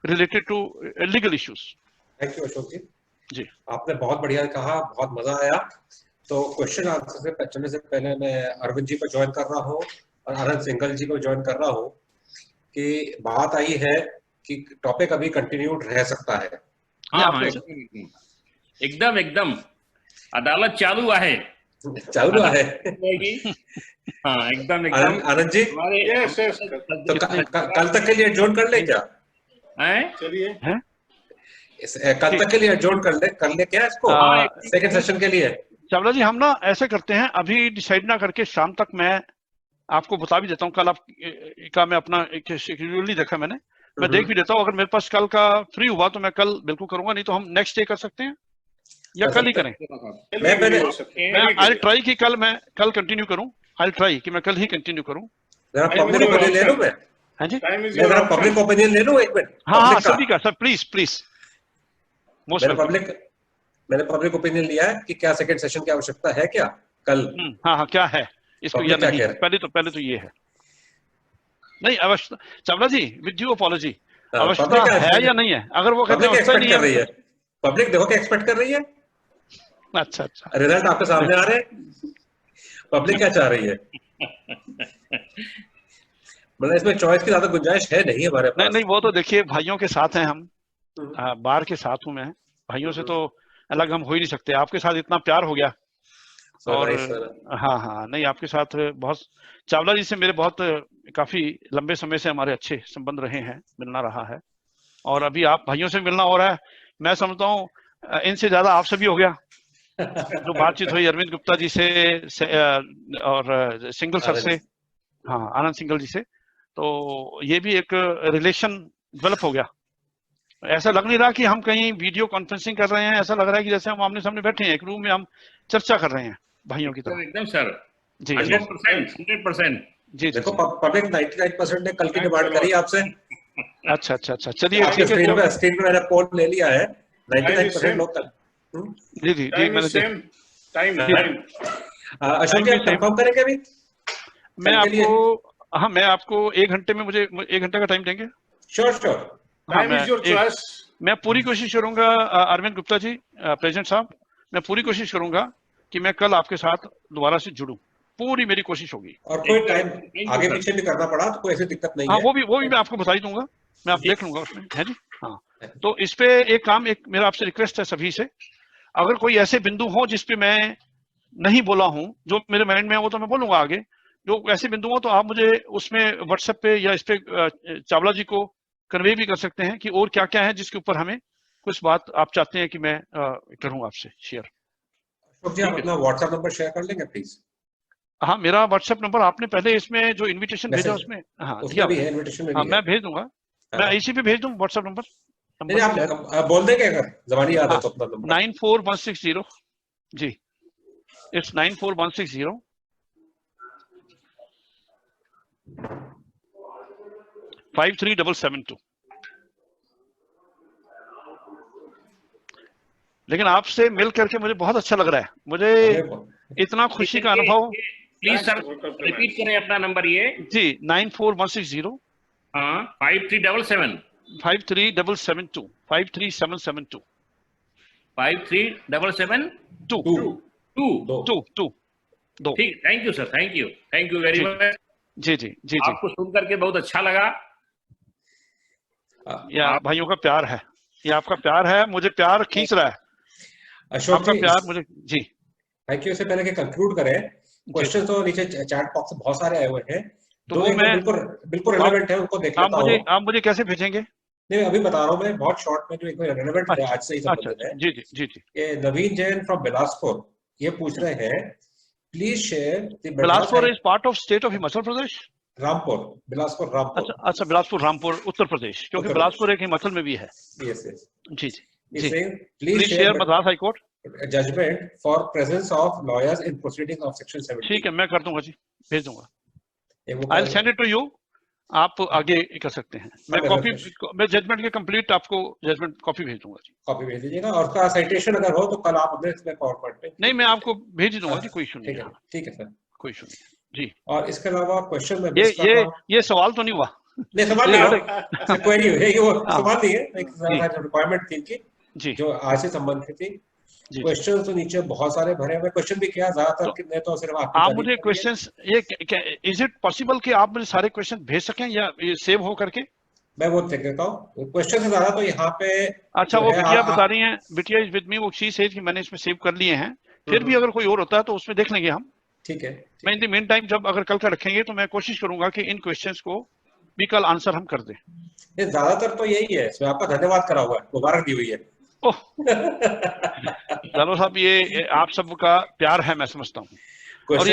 related to legal issues. Thank you Ashok ji. जी, आपने बहुत बढ़िया कहा, बहुत मजा आया। तो क्वेश्चन आंसर से चलने से पहले मैं अरविंद जी को ज्वाइन कर रहा हूँ और आनंद सिंगल जी को ज्वाइन कर रहा हूँ कि बात आई है कि टॉपिक अभी कंटिन्यूड रह सकता है। हाँ, एकदम अदालत चालू है। हाँ, एकदम आनंद जी, तो कल तक के लिए एडजॉर्न कर ले क्या? चलिए, कल तक के लिए एडजॉर्न कर ले क्या इसको सेकंड सेशन के लिए? चावला जी, हम ना ऐसे करते हैं, अभी डिसाइड ना करके शाम तक मैं आपको बता भी देता हूँ। कल का मैं अपना एक शेड्यूल नहीं देखा मैंने, मैं देख भी देता हूँ। अगर मेरे पास कल का फ्री हुआ तो मैं कल बिल्कुल करूंगा, नहीं तो हम नेक्स्ट डे कर सकते हैं या कल ही करें। मैं आई ट्राई कि मैं कल कंटिन्यू करूं, आई ट्राई कि मैं कल ही कंटिन्यू करूं। पब्लिक ओपिनियन ले लूं मैं? हाँ जी, पब्लिक ओपिनियन ले लूं एक मिनट? हाँ, सभी का सर, प्लीज। मैंने पब्लिक ओपिनियन लिया है कि क्या सेकंड सेशन की आवश्यकता है क्या कल? हाँ, क्या है इसको या नहीं? पहले तो ये है नहीं अवस्था। चावला जी, विद ड्यू अपॉलॉजी, अवस्था है या नहीं है? अगर वो कहते हैं पब्लिक देखो क्या एक्सपेक्ट कर रही है। अच्छा, रिजल्ट आपके सामने आ रहे हैं, पब्लिक क्या चाह रही है। मतलब इसमें चॉइस की ज्यादा गुंजाइश है नहीं हमारे पास। नहीं, वो तो देखिए, भाइयों के साथ हैं हम, बार के साथ हूं मैं, भाइयों से तो अलग हम हो ही नहीं सकते। आपके साथ इतना प्यार हो गया और nice, sir. हाँ हाँ, नहीं आपके साथ बहुत, चावला जी से मेरे बहुत काफी लंबे समय से हमारे अच्छे संबंध रहे हैं, मिलना रहा है, और अभी आप भाइयों से मिलना हो रहा है। मैं समझता हूँ इनसे ज्यादा आपसे भी हो गया जो बातचीत हुई अरविंद गुप्ता जी से और सिंगल सर से, हाँ आनंद सिंगल जी से, तो ये भी एक रिलेशन डेवलप हो गया। ऐसा लग नहीं रहा कि हम कहीं वीडियो कॉन्फ्रेंसिंग कर रहे हैं, ऐसा लग रहा है कि जैसे हम आमने सामने बैठे हैं एक रूम में, हम चर्चा कर रहे हैं भाइयों की तरह। एकदम सर, जी 100%। जी देखो पब्लिक 99% ने कल की डिमांड करी आपसे। अच्छा अच्छा अच्छा, चलिए आपके ठीक है। स्क्रीन पे मैंने पोल ले लिया है, 99% लोग तक। जी जी जी, मैंने टाइम अशोक जी, आप कंफर्म करेंगे अभी? मैं आपको 1 घंटे में, मुझे 1 घंटे का टाइम देंगे? श्योर। मैं पूरी कोशिश करूंगा अरविंद गुप्ता जी, प्रेसिडेंट साहब, मैं पूरी कोशिश करूंगा कि मैं कल आपके साथ दोबारा से जुड़ूं, पूरी मेरी कोशिश होगी। और कोई टाइम आगे पीछे भी करना पड़ा तो कोई ऐसी दिक्कत नहीं है। वो भी मैं आपको बता ही दूंगा, मैं आप देख लूंगा उसमें, है जी। हाँ, तो इस पे एक मेरा आपसे रिक्वेस्ट है सभी से, अगर कोई ऐसे बिंदु हो जिसपे मैं नहीं बोला हूं, जो मेरे माइंड में है वो तो मैं बोलूंगा आगे, जो ऐसे बिंदु हो तो आप मुझे उसमें व्हाट्सएप पे या इस पे चावला जी को कन्वे भी कर सकते हैं कि और क्या क्या है जिसके ऊपर हमें कुछ बात आप चाहते हैं कि मैं करूं आपसे शेयर। अशोक जी, आप अपना व्हाट्सएप नंबर शेयर कर लेंगे प्लीज? हाँ, मेरा व्हाट्सएप नंबर आपने पहले इसमें जो इन्विटेशन भेजा उसमें, हाँ उसमें भी है, इन्विटेशन में भी हाँ, है। मैं भेज दूंगा, मैं इसी पे भेज दूं व्हाट्सएप नंबर। नहीं, आप बोल देंगे अगर जबानी याद है तो अपना नंबर। 94160 ji, it's 94160 53772। लेकिन आपसे मिल करके मुझे बहुत अच्छा लग रहा है, मुझे इतना खुशी का अनुभव। प्लीज सर रिपीट करें अपना नंबर ये जी, 94160 हाँ 5377 53772 53772 53772 ठीक। Thank you sir, thank you very much. जी जी जी, आपको सुन करके बहुत अच्छा लगा। ये भाइयों का प्यार है, ये आपका प्यार है, मुझे प्यार खींच रहा है अशोक आपका जी, प्यार मुझे। जी थैंक यू। इससे पहले कि कंक्लूड करें, क्वेश्चन तो नीचे चैट बॉक्स में बहुत सारे आए हुए हैं, तो वो मैं बिल्कुल रिलेवेंट है, उनको देख लेता हूं। आप मुझे कैसे भेजेंगे? नहीं, अभी बता रहा हूं मैं, बहुत शॉर्ट में जो एक रिलेवेंट है, आज से ही संबंधित है। जी जी जी जी। ये नवीन जैन फ्रॉम बिलासपुर ये पूछ रहे हैं, please share. Bilaspur is part of state of Himachal Pradesh. Rampur, Bilaspur Rampur. अच्छा, बिलासपुर रामपुर उत्तर प्रदेश, क्योंकि बिलासपुर एक हिमाचल में भी है। यस जी जी। Please share Madras high court judgement for presence of lawyers in proceeding of section 70। ठीक है, मैं कर दूंगा जी, भेज दूंगा। I will send it to you, आप आगे कर सकते हैं। मैं जजमेंट के कंप्लीट आपको जजमेंट कॉपी भेज दूंगा जी। कॉपी भेज दीजिएगा, और उसका साइटेशन अगर हो तो कल आप अपने इसमें पावरपॉइंट पे। नहीं, मैं आपको भेज दूंगा जी, कोई इशू नहीं है। ठीक है सर, कोई इशू नहीं जी। और इसके अलावा क्वेश्चन में ये सवाल तो नहीं हुआ? नहीं, सवाल नहीं हुआ, क्वेरी है ये, वो सवाल नहीं है, एक रिक्वायरमेंट थी कि जो आज से संबंधित थी। क्वेश्चन तो नीचे बहुत सारे भरे हुए, क्वेश्चन भी क्या ज्यादातर कितने, तो सिर्फ आप मुझे क्वेश्चंस, ये इज इट पॉसिबल कि आप मुझे सारे क्वेश्चन भेज सकें या ये सेव हो करके? मैं वो देख लेता हूँ, क्वेश्चन से ज्यादा तो यहाँ पे। अच्छा, वो बिटिया बता रही हैं, बिटिया इज विद मी, वो शी सेज कि मैंने इसमें सेव कर लिए हैं, फिर भी अगर कोई और होता है तो उसमें देख लेंगे हम। ठीक है, मैं इन द मीन टाइम जब अगर कल का रखेंगे तो मैं कोशिश करूंगा कि इन क्वेश्चंस को भी कल आंसर हम कर दें। ज्यादातर तो यही है, इसमें आपका धन्यवाद करा हुआ है, मुबारक दी हुई है। चलो साहब, ये आप सबका प्यार है, मैं समझता हूँ, और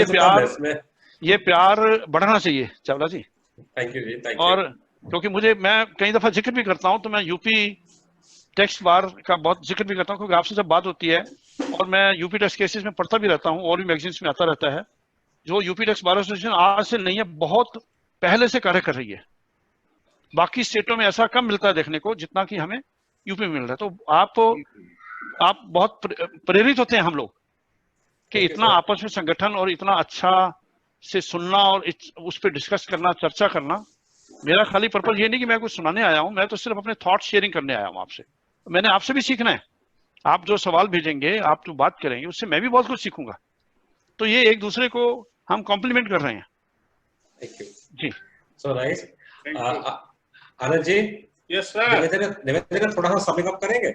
ये प्यार बढ़ना चाहिए चावला जी। थैंक यू जी, थैंक यू। और क्योंकि मैं कई दफा जिक्र भी करता हूँ, तो मैं यूपी टेक्स्ट बार का बहुत जिक्र भी करता हूँ, क्योंकि आपसे जब बात होती है, और मैं यूपी टेक्स्ट केसेस में पढ़ता भी रहता हूँ, और भी मैगजीन्स में आता रहता है, जो यूपी टेक्स्ट बार एसोसिएशन आज से नहीं है, बहुत पहले से कार्य कर रही है। बाकी स्टेटों में ऐसा कम मिलता है देखने को जितना कि हमें यूपी में मिल रहा है। तो आप बहुत प्रेरित होते हैं हम लोग कि इतना आपस में संगठन और इतना अच्छा से सुनना और उस पर डिस्कस करना, चर्चा करना। मेरा खाली पर्पज ये नहीं कि मैं कुछ सुनाने आया हूं, मैं तो सिर्फ अपने थॉट शेयरिंग करने आया हूं आपसे। मैंने आपसे भी सीखना है, आप जो सवाल भेजेंगे, आप जो बात करेंगे, उससे मैं भी बहुत कुछ सीखूंगा। तो ये एक दूसरे को हम कॉम्प्लीमेंट कर रहे हैं। थैंक यू जी, so nice. Anand ji, yes sir, निवेदन थोड़ा सा समिंग अप करेंगे?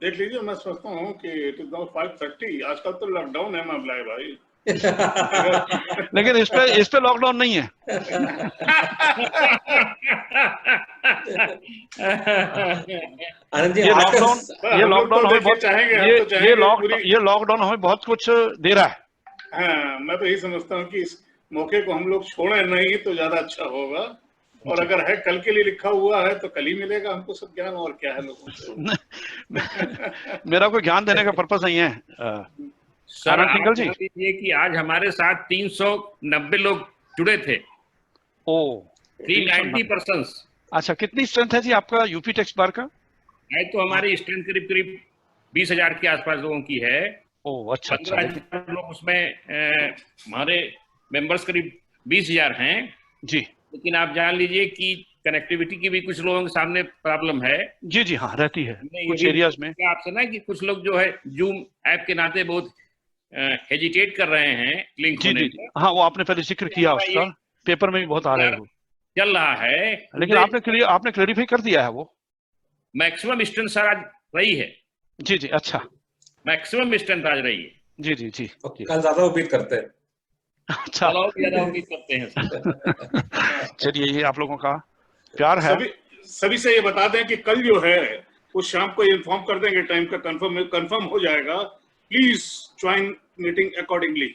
देख लीजिए, मैं सोचता हूँ कि इट इज नाउ 5:30, आजकल तो लॉकडाउन है मामला भाई। लेकिन इस पे लॉकडाउन नहीं है। आनंद जी, ये आज का लॉकडाउन हमें बहुत चाहेंगे, हम तो चाहेंगे ये लॉकडाउन हमें बहुत कुछ दे रहा है। हाँ, मैं तो यही समझता हूँ कि इस मौके को हम लोग छोड़े नहीं तो ज्यादा अच्छा होगा। और अगर है कल के लिए लिखा हुआ है तो कल ही मिलेगा हमको सब ज्ञान, और क्या है लोगों से। मेरा कोई ज्ञान देने का पर्पस नहीं है। सर, आनंद सिंघल आप जी, जान लीजिए कि आज हमारे साथ 390 लोग जुड़े थे। ओ 390 पर्सन। अच्छा, कितनी स्ट्रेंथ है जी आपका यूपी टैक्स बार का? है तो हमारी स्ट्रेंथ करीब करीब 20,000 के आसपास लोगों की है। ओ अच्छा, 15,000 लोग उसमें हमारे मेंबर्स करीब 20,000 हैं जी लेकिन आप जान लीजिए कि कनेक्टिविटी की भी कुछ लोगों के सामने प्रॉब्लम है। जी जी हाँ, रहती है कुछ एरियाज में। आपसे ना कि कुछ लोग जो है जूम ऐप के नाते बहुत हेजिटेट कर रहे हैं लिंक जी होने जी हाँ, वो आपने पहले जिक्र किया उसका, पेपर में भी बहुत आ रहा है वो, चल रहा है। लेकिन आपने क्लेरिफाई कर दिया है वो। मैक्सिमम स्ट्रेंथ सर आज रही है। जी जी अच्छा, मैक्सिमम स्ट्रेंथ आज रही है। जी जी जी, कल ज्यादा उम्मीद करते हैं। अच्छा ज्यादा उम्मीद करते हैं सर। चलिए, ये आप लोगों का प्यार है। सभी से ये बता दें कि कल जो है वो शाम को इन्फॉर्म कर देंगे, टाइम का कंफर्म हो जाएगा। Please join meeting accordingly.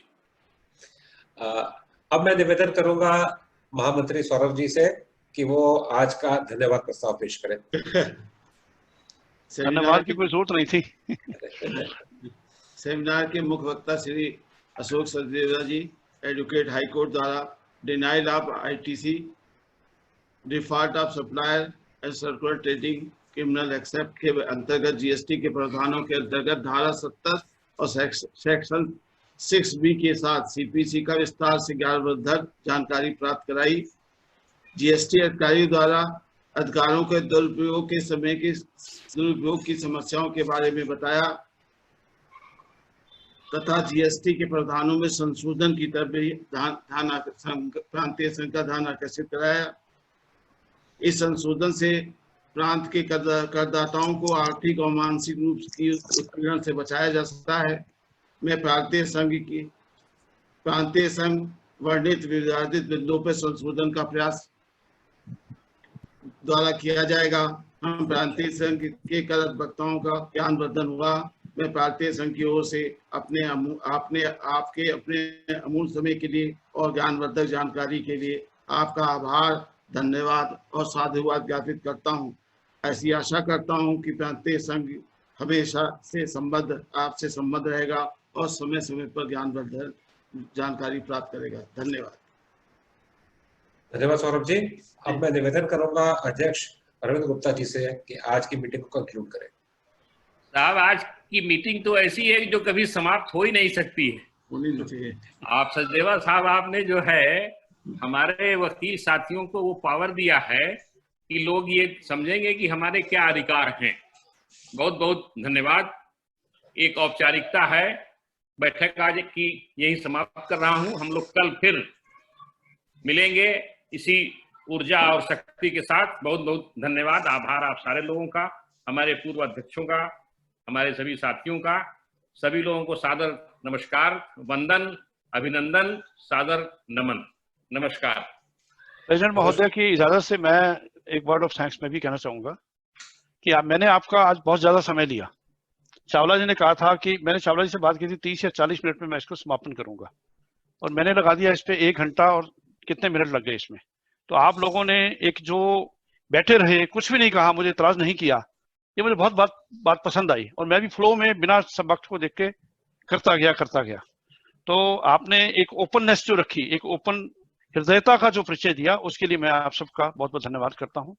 अब मैं निवेदन करूंगा महामंत्री सौरभ जी से कि वो आज का धन्यवाद प्रस्ताव पेश करें। धन्यवाद की कोई जरूरत नहीं थी। सेमिनार के मुख्य वक्ता Shri Ashok Sachdeva ji, advocate high court द्वारा denial of ITC, default of supplier and circular trading criminal except के अंतर्गत जीएसटी के प्रावधानों के अंतर्गत धारा 70 और सेक्शन 6B के साथ सीपीसी का विस्तार से ज्ञानवर्धक जानकारी प्राप्त कराई। जीएसटी अधिकारियों द्वारा अधिकारों के दुरुपयोग की समस्याओं के बारे में बताया तथा जीएसटी के प्रावधानों में संशोधन की तरफ भी प्रांतीय संघ का ध्यान आकर्षित कराया। इस संशोधन से प्रांत के करदाताओं को आर्थिक और मानसिक रूप की उत्पीड़न से बचाया जा सकता है। मैं प्रांतीय संघ वर्णित विवादित बिंदुओं पर संशोधन का प्रयास द्वारा किया जाएगा। हम प्रांतीय संघ के कर वक्ताओं का ज्ञानवर्धन हुआ। मैं प्रांतीय संघ की ओर से आपके अपने अमूल्य समय के लिए और ज्ञानवर्धक जानकारी के लिए आपका आभार, धन्यवाद और साधुवाद ज्ञापित करता हूं। ऐसी आशा करता हूं कि प्रांतीय संघ हमेशा से आपसे संबद्ध रहेगा और समय समय पर ज्ञानवर्धक जानकारी प्राप्त करेगा। धन्यवाद। धन्यवाद सौरभ जी। अब मैं निवेदन करूंगा अध्यक्ष अरविंद गुप्ता जी से कि आज की मीटिंग को कंक्लूड करें। साहब, आज की मीटिंग तो ऐसी है जो कभी समाप्त हो ही नहीं सकती है। होनी चाहिए। आप सचदेवा साहब, आपने जो है हमारे वकील साथियों को वो पावर दिया है कि लोग ये समझेंगे कि हमारे क्या अधिकार हैं। बहुत बहुत धन्यवाद। एक औपचारिकता है। बैठक आज की यही समाप्त कर रहा हूं। हम लोग कल फिर मिलेंगे इसी ऊर्जा और शक्ति के साथ। बहुत बहुत धन्यवाद, आभार आप सारे लोगों का, हमारे पूर्व अध्यक्षों का, हमारे सभी साथियों का। सभी लोगों को सादर नमस्कार, वंदन, अभिनंदन, सादर नमन। नमस्कार। प्रेसिडेंट महोदय की इजाजत से मैं एक वर्ड ऑफ थैंक्स में भी कहना चाहूंगा कि मैंने आपका आज बहुत ज्यादा समय लिया। चावला जी ने कहा था कि मैंने चावला जी से बात की थी 30 या 40 मिनट में मैं इसको समापन करूंगा, और मैंने लगा दिया इस पे 1 घंटा और कितने मिनट लग गए इसमें। तो आप लोगों ने एक जो बैठे रहे, कुछ भी नहीं कहा, मुझे इतराज नहीं किया, ये मुझे बहुत बात पसंद आई। और मैं भी फ्लो में बिना सब वक्त को देख के करता गया। तो आपने एक ओपननेस जो रखी, एक ओपन हृदयता का जो परिचय दिया, उसके लिए मैं आप सबका बहुत बहुत धन्यवाद करता हूँ।